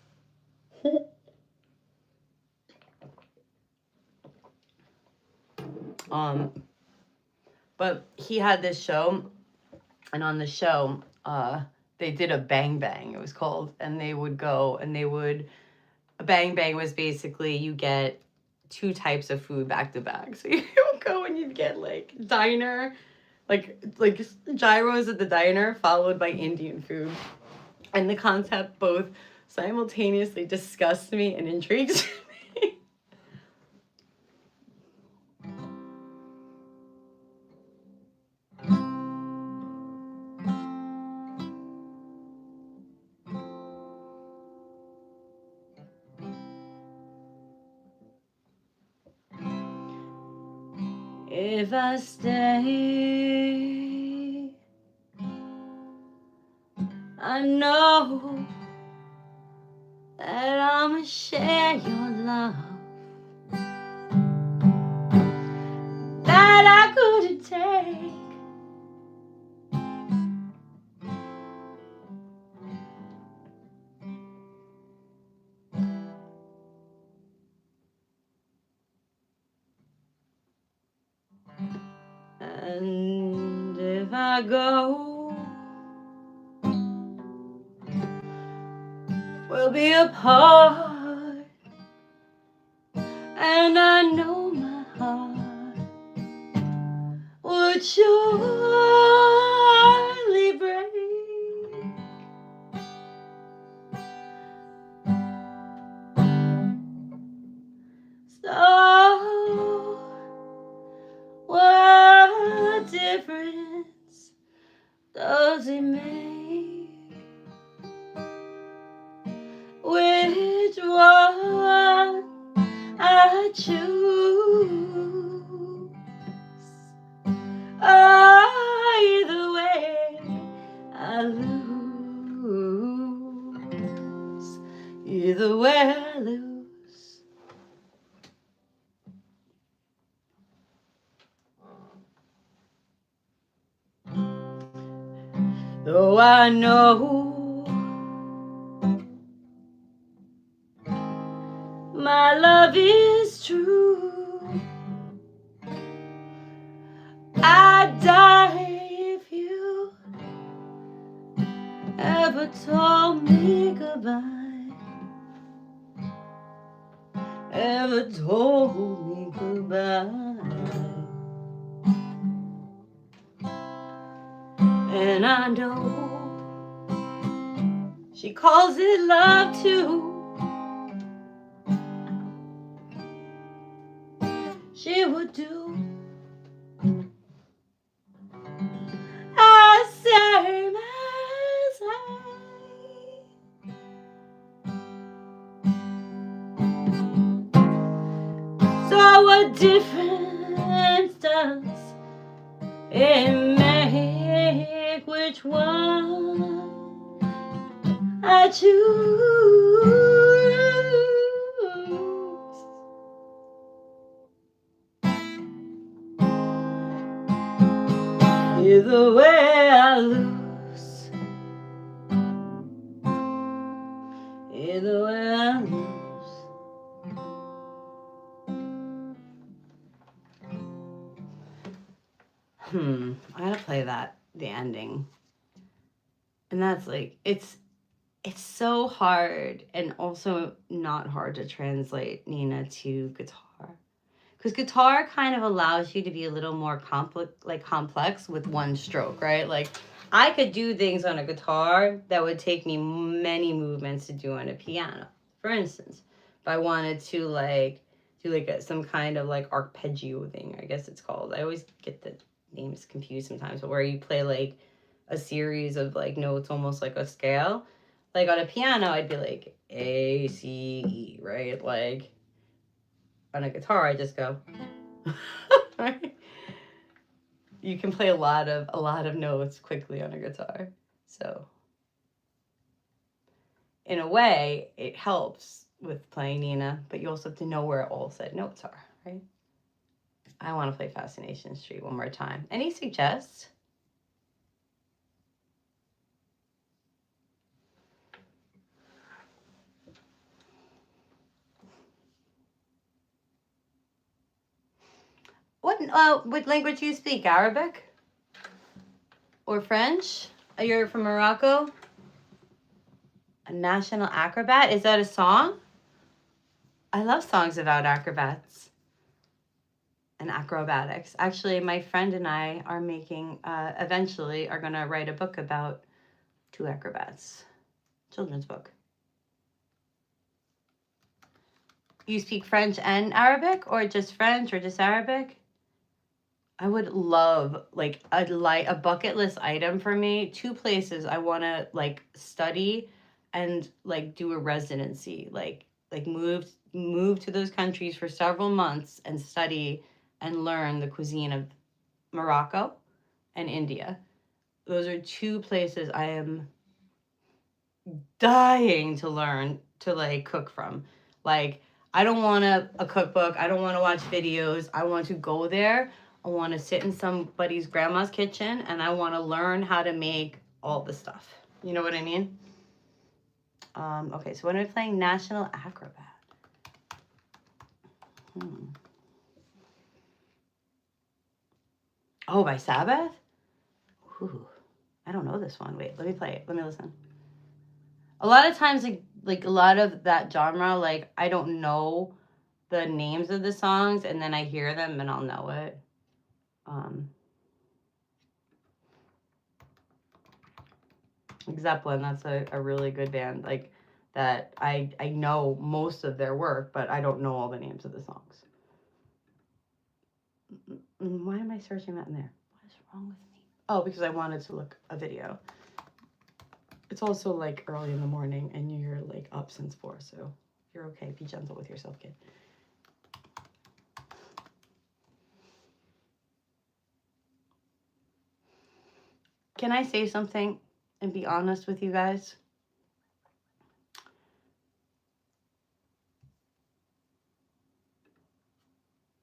But he had this show, and on the show, they did a bang bang, it was called, and they would go and they would, a bang bang was basically you get 2 types of food back to back. So you would go and you'd get like diner, like gyros at the diner, followed by Indian food. And the concept both simultaneously disgusts me and intrigues me. If I stay, I know that I'ma share your love that I couldn't take. And if I go, we'll be apart. And I know my heart would surely break. So what difference does it make which one I choose? Either way I lose. Either way I lose. Though I know my love is true, I'd die if you ever told me goodbye. Ever told me goodbye. And I know she calls it love too. She would do the same as I. So what difference does it make which one I choose? Either way I lose. Either way I lose. I gotta play that, the ending. And that's like, it's so hard and also not hard to translate, Nina, to guitar. Because guitar kind of allows you to be a little more complex with one stroke, right? Like, I could do things on a guitar that would take me many movements to do on a piano. For instance, if I wanted to do some kind of like arpeggio thing, I guess it's called. I always get the names confused sometimes, but where you play like a series of like notes, almost like a scale. Like on a piano, I'd be like A, C, E, right? Like on a guitar, I just go. Right? You can play a lot of notes quickly on a guitar. So in a way, it helps with playing Nina, but you also have to know where all said notes are, right?
I want to play Fascination Street one more time. Any suggests? What language do you speak? Arabic? Or French? You're from Morocco? A national acrobat? Is that a song? I love songs about acrobats and acrobatics. Actually, my friend and I are making, eventually, are going to write a book about two acrobats. Children's book. You speak French and Arabic, or just French, or just Arabic? I would love like a bucket list item for me. Two places I want to like study and like do a residency. Like move to those countries for several months and study and learn the cuisine of Morocco and India. Those are two places I am dying to learn to like cook from. Like I don't want a cookbook. I don't want to watch videos. I want to go there. I want to sit in somebody's grandma's kitchen and I want to learn how to make all the stuff. You know what I mean? Okay, so when I'm playing National Acrobat. Oh, by Sabbath? Ooh, I don't know this one. Wait, let me play it. Let me listen. A lot of times, like a lot of that genre, like I don't know the names of the songs, and then I hear them and I'll know it. Zeppelin, that's a really good band. Like that, I know most of their work, but I don't know all the names of the songs. Why am I searching that in there? What is wrong with me? Oh, because I wanted to look a video. It's also like early in the morning, and you're like up since 4, so you're okay. Be gentle with yourself, kid. Can I say something and be honest with you guys?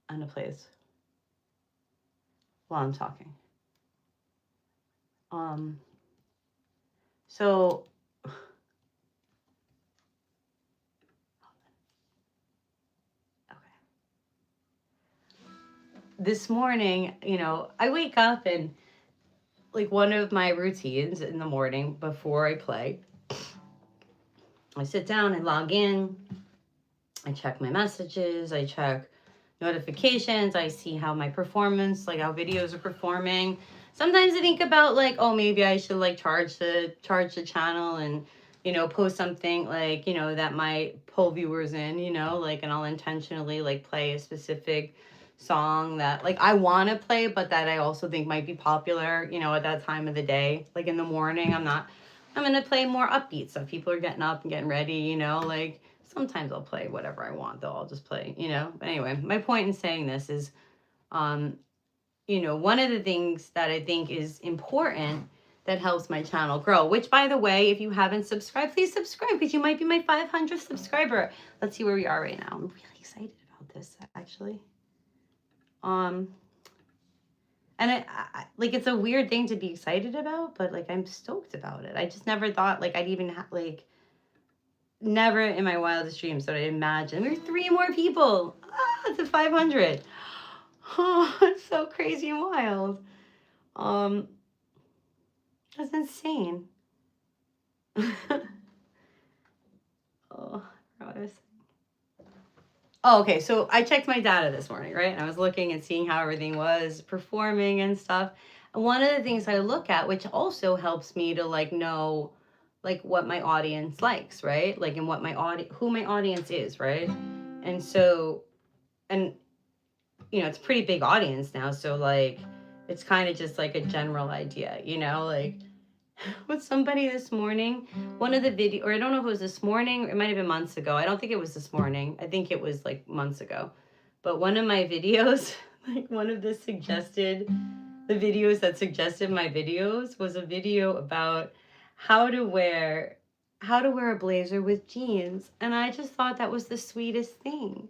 I'm gonna play this while I'm talking. So this morning, you know, I wake up and like one of my routines in the morning before I play, I sit down and log in. I check my messages. I check notifications. I see how my performance, like how videos are performing. Sometimes I think about like, oh, maybe I should like charge the channel and, you know, post something like, you know, that might pull viewers in, you know, like, and I'll intentionally like play a specific song that like I want to play, but that I also think might be popular, you know, at that time of the day. Like in the morning, I'm going to play more upbeat stuff. People are getting up and getting ready, you know, like sometimes I'll play whatever I want, though. I'll just play, you know. But anyway, my point in saying this is, you know, one of the things that I think is important that helps my channel grow, which, by the way, if you haven't subscribed, please subscribe because you might be my 500th subscriber. Let's see where we are right now. I'm really excited about this, actually. And like, it's a weird thing to be excited about, but like, I'm stoked about it. I just never thought like I'd even like, never in my wildest dreams did I imagine. We're 3 more people. To 500. Oh, it's so crazy and wild. That's insane. Oh, okay. So I checked my data this morning, right? And I was looking and seeing how everything was performing and stuff. And one of the things I look at, which also helps me to like know like what my audience likes, right? Like and what who my audience is, right? And so, and you know, it's a pretty big audience now, so like it's kind of just like a general idea, you know, like with somebody this morning, one of the video, or I don't know if it was this morning, or it might have been months ago. I don't think it was this morning. I think it was like months ago. But one of my videos, like one of the videos that suggested my videos was a video about how to wear a blazer with jeans. And I just thought that was the sweetest thing.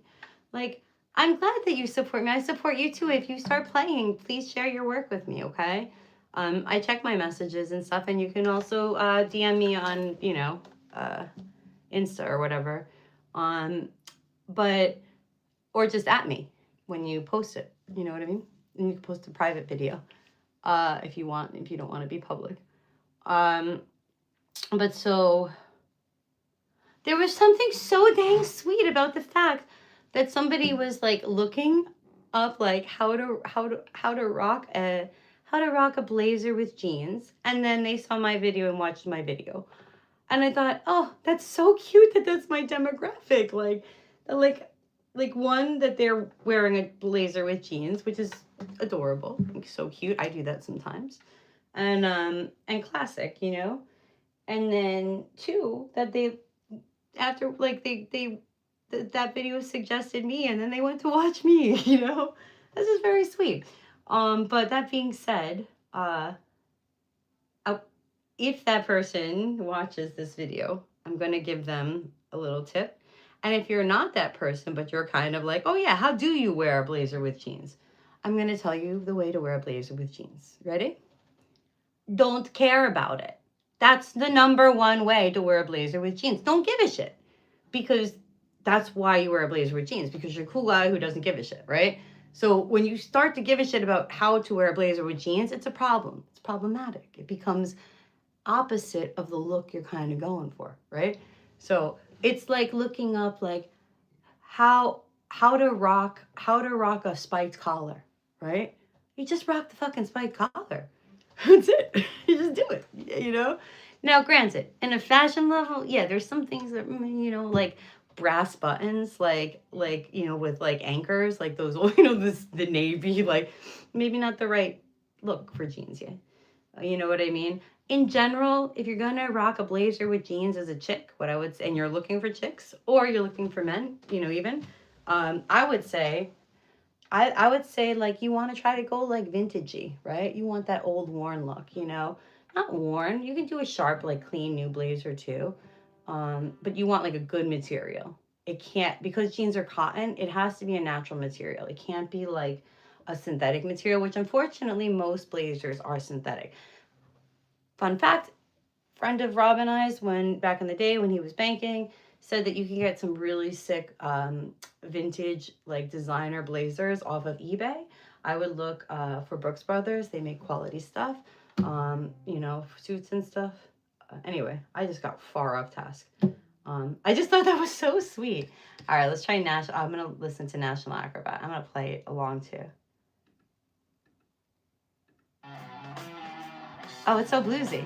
Like, I'm glad that you support me. I support you too. If you start playing, please share your work with me, okay? I check my messages and stuff, and you can also DM me on, uh, Insta or whatever. Um, but or just at me when you post it. You know what I mean? And you can post a private video if you want, if you don't want to be public. Um, but so there was something so dang sweet about the fact that somebody was like looking up like how to rock a blazer with jeans, and then they saw my video and watched my video. And I thought, oh, that's so cute that that's my demographic. Like one that they're wearing a blazer with jeans, which is adorable, like, so cute. I do that sometimes, and classic, And then two, that they after like that video suggested me, and then they went to watch me. This is very sweet. But that being said, uh, if that person watches this video, I'm going to give them a little tip. And if you're not that person, but you're kind of like, oh yeah, how do you wear a blazer with jeans? I'm going to tell you the way to wear a blazer with jeans. Ready? Don't care about it. That's the number one way to wear a blazer with jeans. Don't give a shit. Because that's why you wear a blazer with jeans, because you're a cool guy who doesn't give a shit, right? So when you start to give a shit about how to wear a blazer with jeans, it's a problem. It's problematic. It becomes opposite of the look you're kind of going for, right? So it's like looking up like how to rock a spiked collar, right? You just rock the fucking spiked collar. That's it. You just do it. Now, granted, in a fashion level, yeah, there's some things that like brass buttons, with like anchors, like those, the navy, like maybe not the right look for jeans, yeah. You know what I mean? In general, if you're gonna rock a blazer with jeans as a chick, what I would say, and you're looking for chicks, or you're looking for men, even, I would say, I would say like you want to try to go like vintagey, right? You want that old worn look, not worn. You can do a sharp, like clean new blazer too, but you want like a good material. It can't, because jeans are cotton. It has to be a natural material. It can't be like a synthetic material, which unfortunately most blazers are synthetic. Fun fact, friend of Rob and I's, when back in the day when he was banking, said that you can get some really sick vintage like designer blazers off of eBay. I would look for Brooks Brothers. They make quality stuff, suits and stuff. Anyway, I just got far off task. I just thought that was so sweet. All right, let's try National. I'm gonna listen to National Acrobat. I'm gonna play it along too. Oh, it's so bluesy.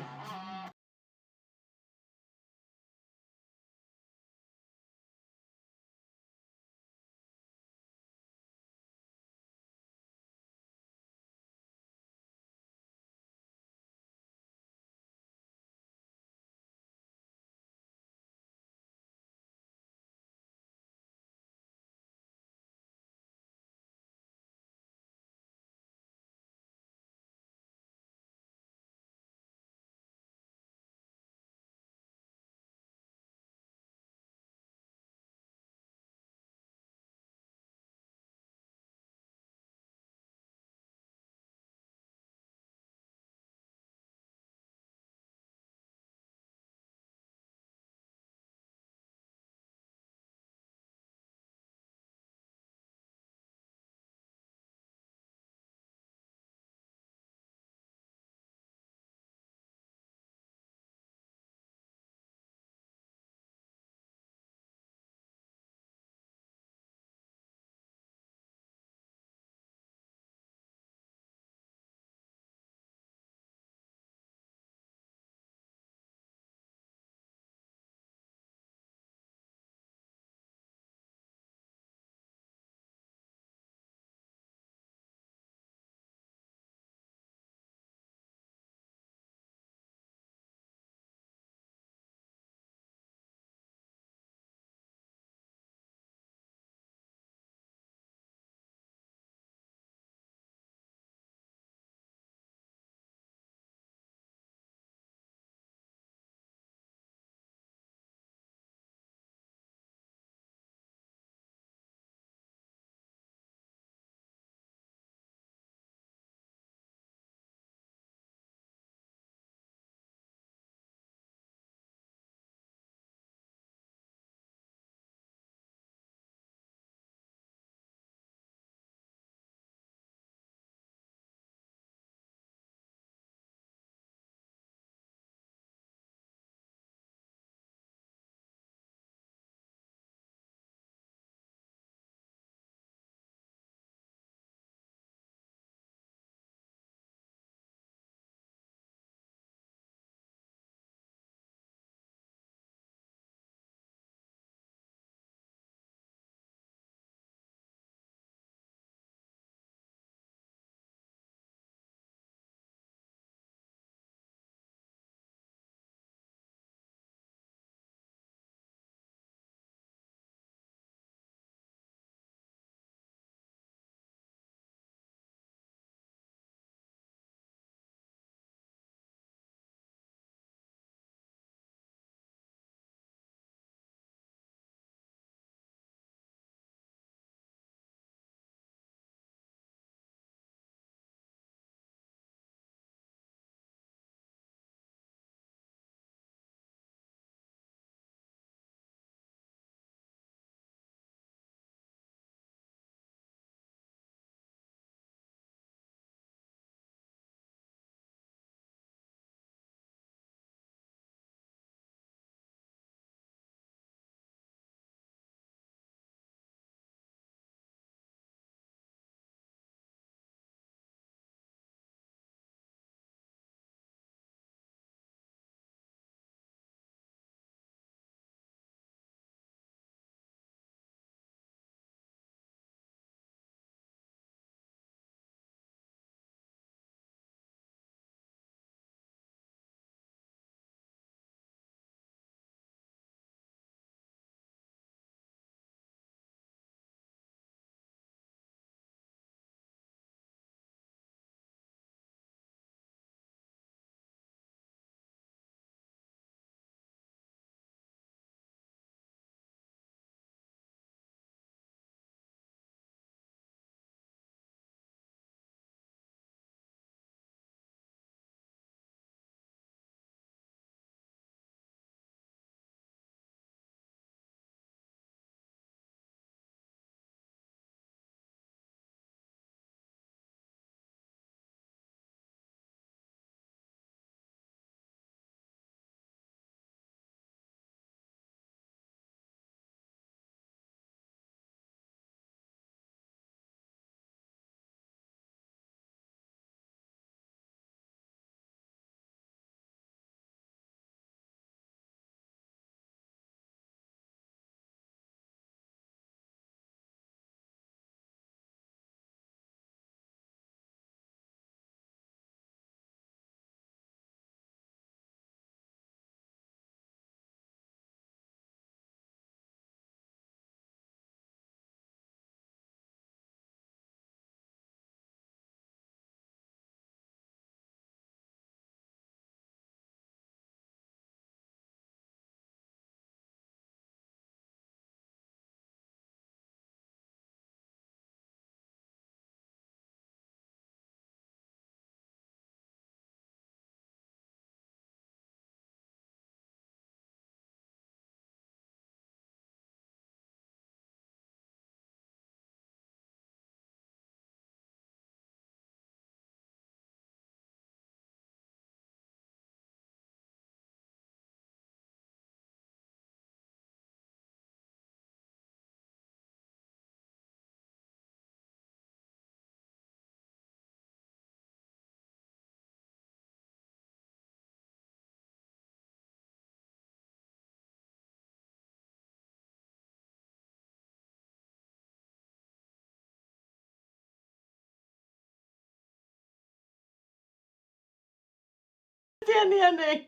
understand the ending.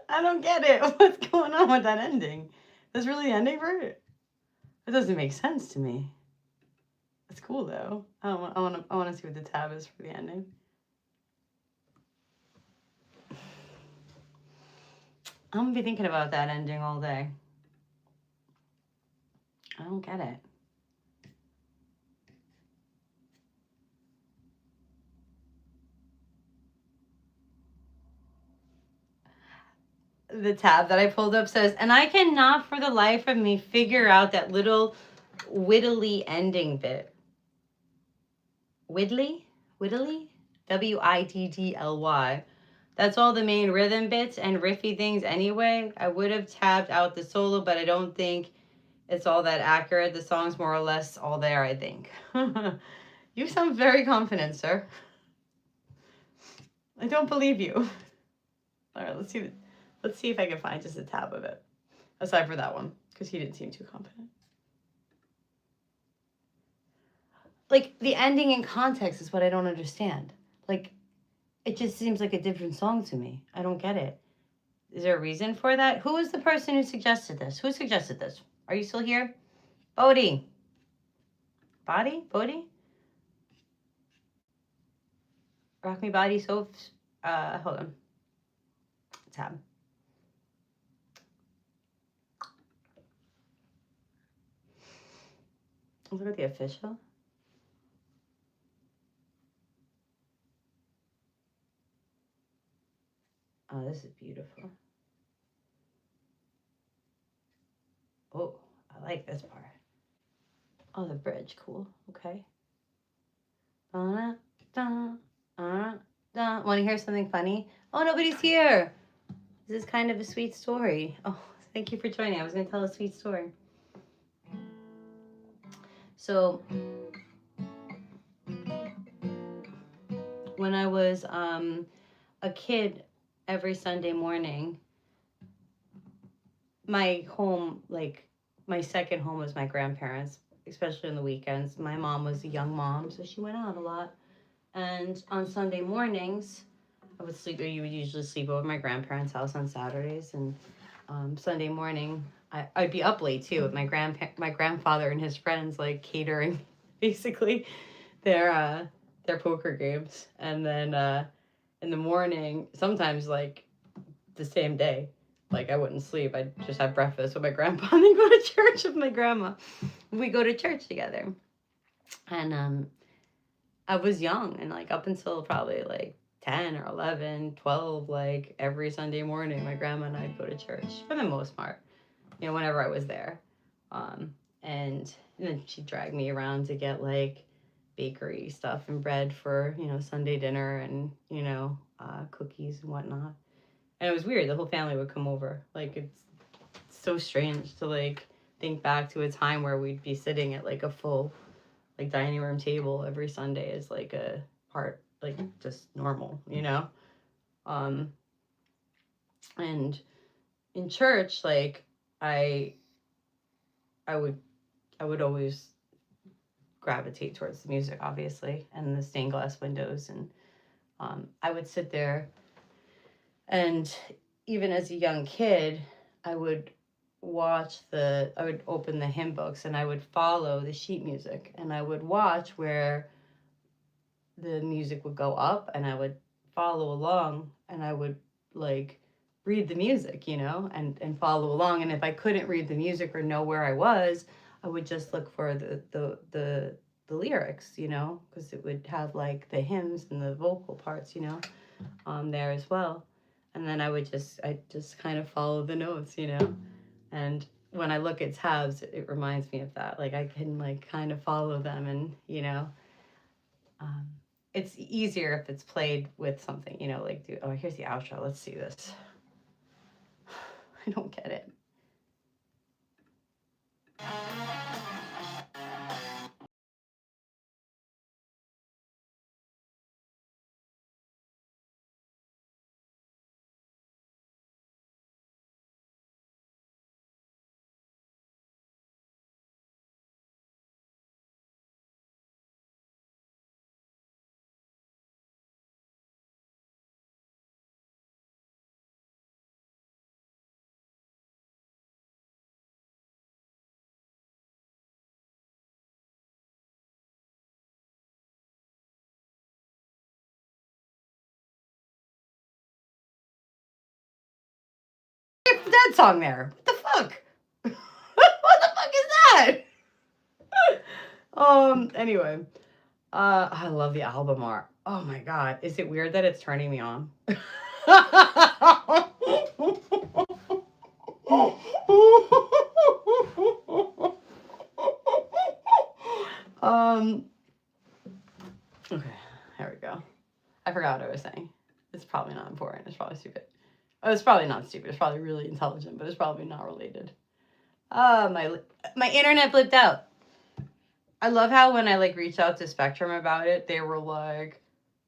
I don't get it. What's going on with that ending? That's really the ending for it? It doesn't make sense to me. It's cool though. I want to see what the tab is for the ending. I'm gonna be thinking about that ending all day. I don't get it. The tab that I pulled up says, and I cannot for the life of me figure out that little widdly ending bit. Widdly? Widdly? Widdly? That's all the main rhythm bits and riffy things anyway. I would have tabbed out the solo, but I don't think it's all that accurate. The song's more or less all there, I think. You sound very confident, sir. I don't believe you. All right, let's see if I can find just a tab of it. Aside for that one, because he didn't seem too confident. Like, the ending in context is what I don't understand. Like, it just seems like a different song to me. I don't get it. Is there a reason for that? Who was the person who suggested this? Who suggested this? Are you still here? Bodhi. Bodhi? Rock Me Body, so... hold on. Tab. Look at the official. Oh, this is beautiful. Oh, I like this part. Oh, the bridge, cool. Okay. Want to hear something funny? Oh, nobody's here. This is kind of a sweet story. Oh, thank you for joining. I was going to tell a sweet story. So, when I was a kid, every Sunday morning, my home, like my second home was my grandparents, especially on the weekends. My mom was a young mom, so she went out a lot. And on Sunday mornings, you would usually sleep over at my grandparents' house on Saturdays. And Sunday morning, I'd be up late too with my grandfather and his friends, like catering basically their poker games. And then in the morning, sometimes like the same day, like I wouldn't sleep. I'd just have breakfast with my grandpa and then go to church with my grandma. We go to church together. And I was young, and like up until probably like 10 or 11, 12, like every Sunday morning, my grandma and I'd go to church for the most part, whenever I was there. And then she'd drag me around to get like bakery stuff and bread for, Sunday dinner and, cookies and whatnot. And it was weird. The whole family would come over. Like, it's so strange to like think back to a time where we'd be sitting at like a full like dining room table every Sunday is like a part, like just normal, and in church, like I would always gravitate towards the music, obviously, and the stained glass windows, and I would sit there, and even as a young kid, I would I would open the hymn books and I would follow the sheet music, and I would watch where the music would go up, and I would follow along, and I would like read the music, and follow along. And if I couldn't read the music or know where I was, I would just look for the lyrics, because it would have like the hymns and the vocal parts, there as well. And then I just kind of follow the notes, and when I look at tabs, it reminds me of that. Like I can like kind of follow them, and it's easier if it's played with something, like here's the outro. Let's see this. I don't get it. Grateful Dead song there. What the fuck? What the fuck is that? Anyway. I love the album art. Oh my god. Is it weird that it's turning me on? Okay, there we go. I forgot what I was saying. It's probably not important. It's probably stupid. Oh, it's probably not stupid. It's probably really intelligent, but it's probably not related. My internet blipped out. I love how when I like reached out to Spectrum about it, they were like,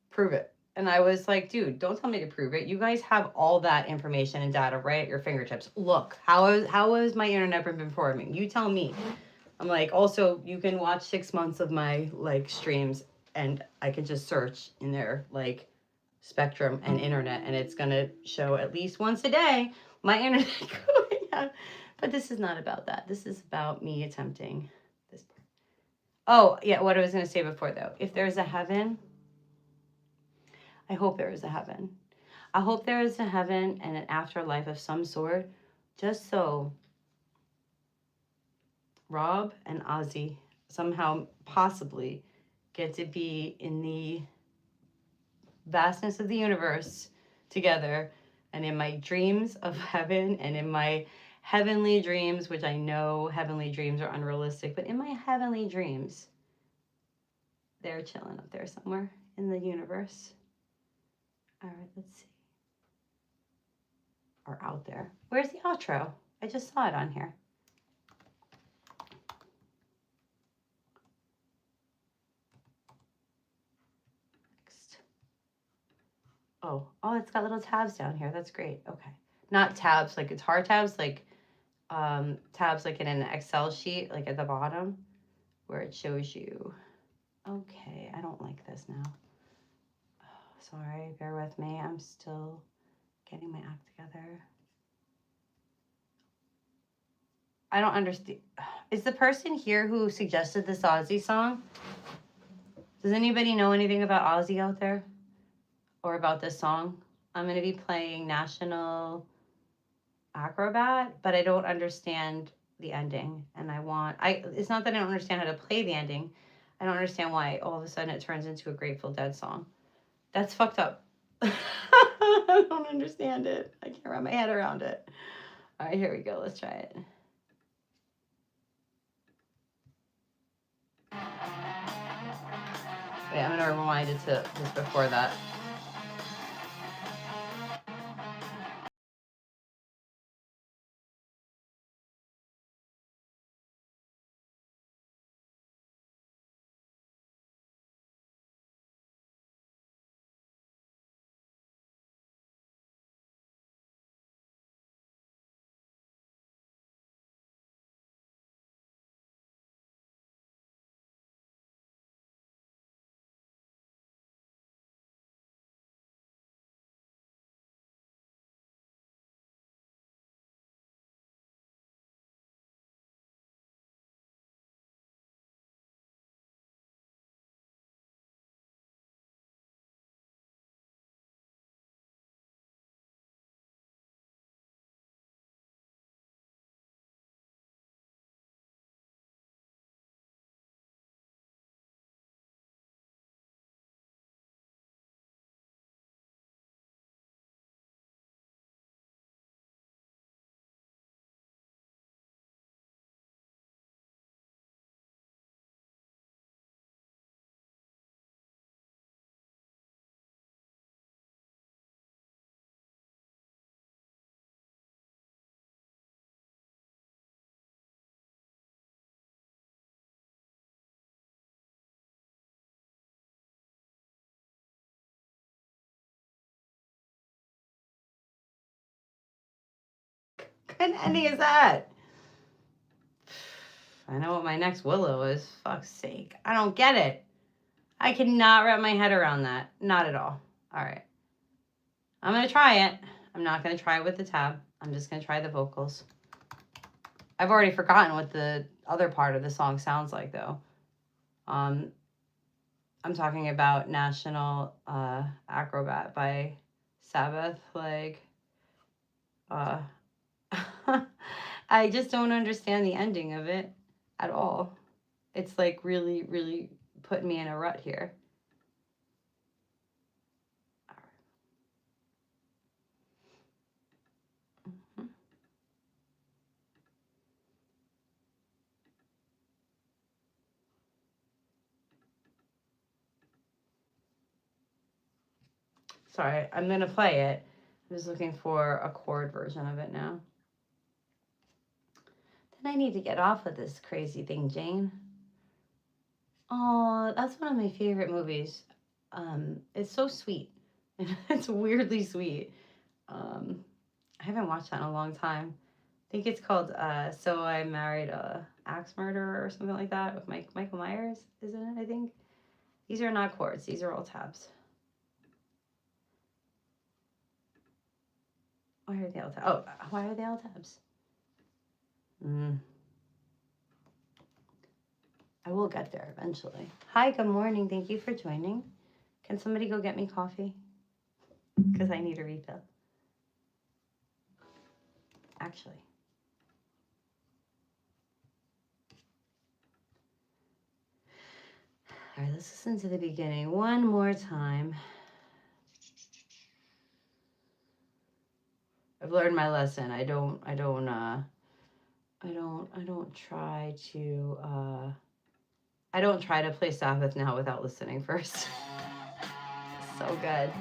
prove it. And I was like, dude, don't tell me to prove it. You guys have all that information and data right at your fingertips. Look, how has my internet been performing? You tell me. I'm like, also, you can watch 6 months of my like streams and I can just search in there like Spectrum and internet and it's going to show at least once a day my internet going out. But this is not about that. This is about me attempting this. Oh, yeah, what I was going to say before though. If there's a heaven, I hope there is a heaven. I hope there is a heaven and an afterlife of some sort, just so Rob and Ozzy somehow possibly get to be in the vastness of the universe together. And in my dreams of heaven and in my heavenly dreams, which I know heavenly dreams are unrealistic, but in my heavenly dreams, they're chilling up there somewhere in the universe. All right, let's see. Or out there. Where's the outro? I just saw it on here. Next. Oh, it's got little tabs down here. That's great. Okay. Not tabs like guitar tabs, like tabs like in an Excel sheet, like at the bottom, where it shows you. Okay, I don't like this now. Oh, sorry, bear with me. I'm still getting my act together. I don't understand. Is the person here who suggested this Ozzy song? Does anybody know anything about Ozzy out there? Or about this song? I'm going to be playing National Acrobat, but I don't understand the ending. And it's not that I don't understand how to play the ending. I don't understand why all of a sudden it turns into a Grateful Dead song. That's fucked up. I don't understand it. I can't wrap my head around it. All right, here we go. Let's try it. Wait, I'm going to rewind it to just before that. What kind of ending is that? I know what my next Willow is. Fuck's sake. I don't get it. I cannot wrap my head around that. Not at all. All right. I'm going to try it. I'm not going to try it with the tab. I'm just going to try the vocals. I've already forgotten what the other part of the song sounds like, though. I'm talking about National Acrobat by Sabbath. Like,
I just don't understand the ending of it at all. It's like really, really putting me in a rut here. Sorry, I'm going to play it. I'm just looking for a chord version of it now. Then I need to get off of this crazy thing, Jane. Oh, that's one of my favorite movies. It's so sweet. It's weirdly sweet. I haven't watched that in a long time. I think it's called So I Married a Axe Murderer or something like that with Michael Myers, isn't it? I think. These are not chords. These are all tabs. Why are they all tabs? Oh, why are they all tabs? I will get there eventually. Hi, good morning. Thank you for joining. Can somebody go get me coffee? Because I need a refill. Actually. All right, let's listen to the beginning one more time. I've learned my lesson. I don't try to play Sabbath now without listening first. So good.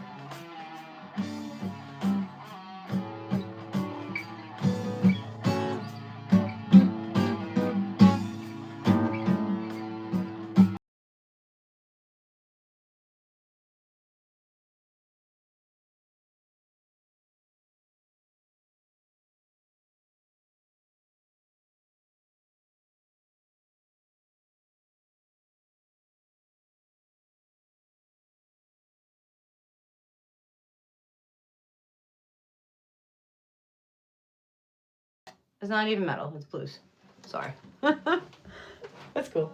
It's not even metal, it's blues. Sorry. That's cool.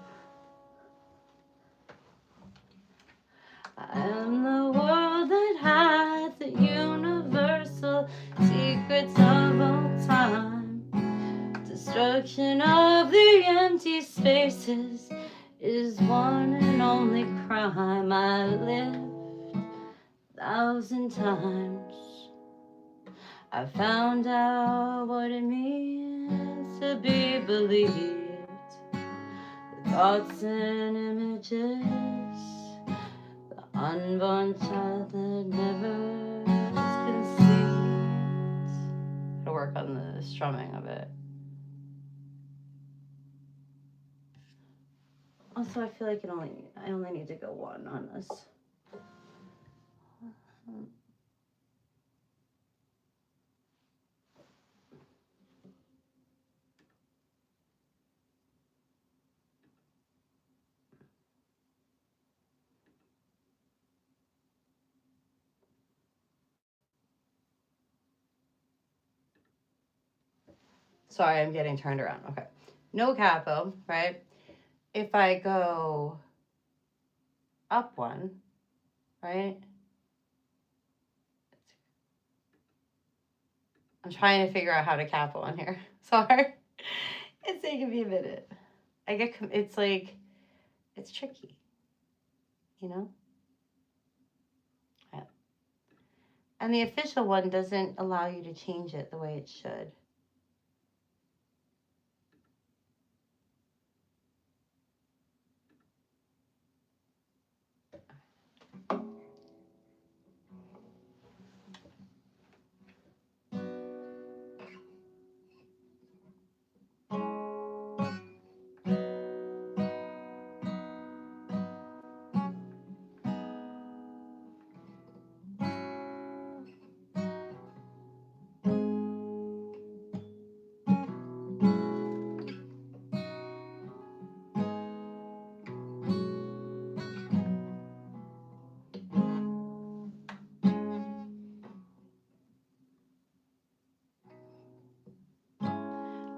I am the world that hides the universal secrets of all time. Destruction of the empty spaces is one and only crime. I lived 1,000 times. I found out what it means to be believed. The thoughts and images, the unborn child that never is conceived. Gotta work on the strumming of it. Also, I feel like I only need to go one on this. Sorry, I'm getting turned around. Okay. No capo, right? If I go up one, right? I'm trying to figure out how to capo on here. Sorry. It's taking me a minute. It's like, it's tricky, you know? Yeah. And the official one doesn't allow you to change it the way it should.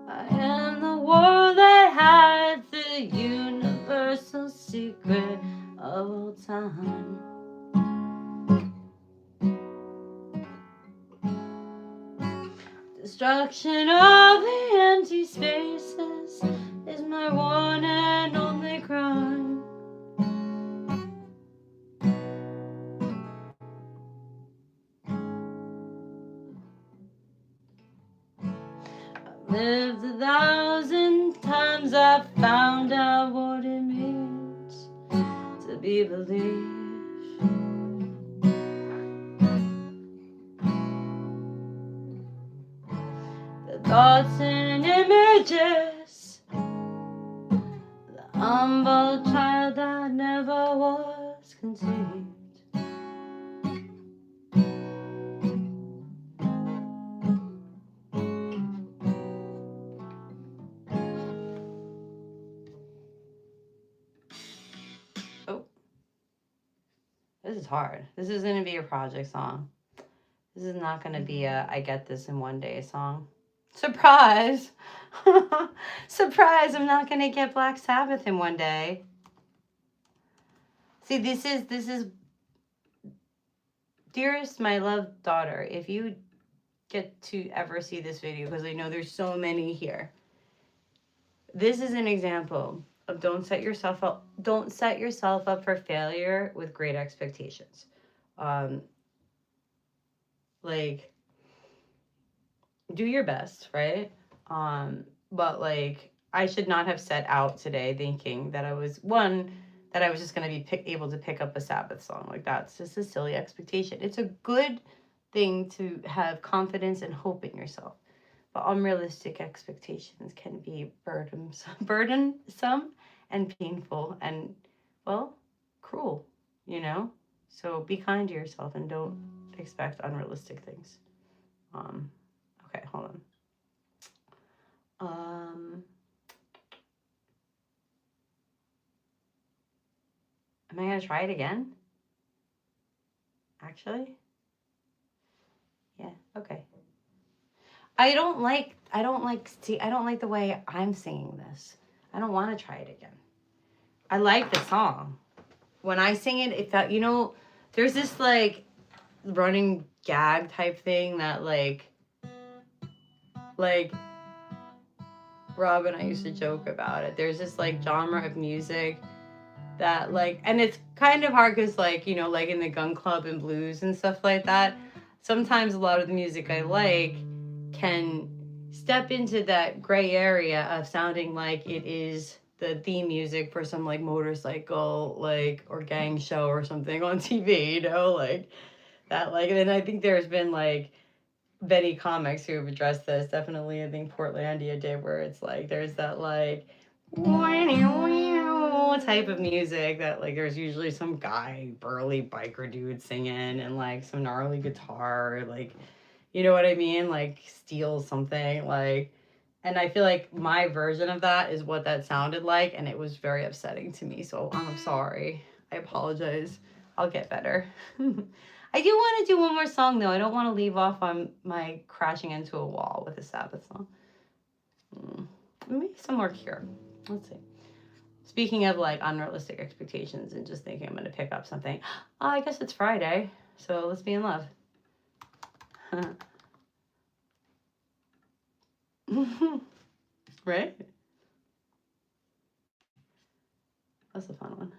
I am the world that hides the universal secret of all time. Construction of the empty spaces is my one and only crime. I've lived 1,000 times, I've found out what it means to be believed. The thoughts and images, the humble child that never was conceived. Oh, this is hard. This is going to be a project song. This is not going to be a I get this in one day song. Surprise! Surprise, I'm not going to get Black Sabbath in one day. See, this is dearest, my loved daughter, if you get to ever see this video, because I know there's so many here. This is an example of don't set yourself up for failure with great expectations. Like, do your best, right? But like, I should not have set out today thinking that I was just going to be able to pick up a Sabbath song. Like, that's just a silly expectation. It's a good thing to have confidence and hope in yourself, but unrealistic expectations can be burdensome and painful and, well, cruel, you know? So be kind to yourself and don't expect unrealistic things. Okay, hold on. Am I gonna try it again? Actually? Yeah, okay. I don't like the way I'm singing this. I don't want to try it again. I like the song. When I sing it, it felt, there's this like running gag type thing that like Rob and I used to joke about it. There's this like genre of music that like, and it's kind of hard because like, like in the gun club and blues and stuff like that, sometimes a lot of the music I like can step into that gray area of sounding like it is the theme music for some like motorcycle like or gang show or something on TV, like that. Like, and I think there's been like Betty comics who have addressed this. Definitely, I think Portlandia did, where it's like there's that like type of music that like there's usually some guy, burly biker dude singing and like some gnarly guitar, like, you know what I mean? Like steals something, like, and I feel like my version of that is what that sounded like, and it was very upsetting to me. So I'm sorry. I apologize. I'll get better. I do want to do one more song though. I don't want to leave off on my crashing into a wall with a Sabbath song. Maybe some more Cure. Let's see. Speaking of like unrealistic expectations and just thinking I'm going to pick up something. I guess it's Friday, so let's be in love. Right? That's a fun one.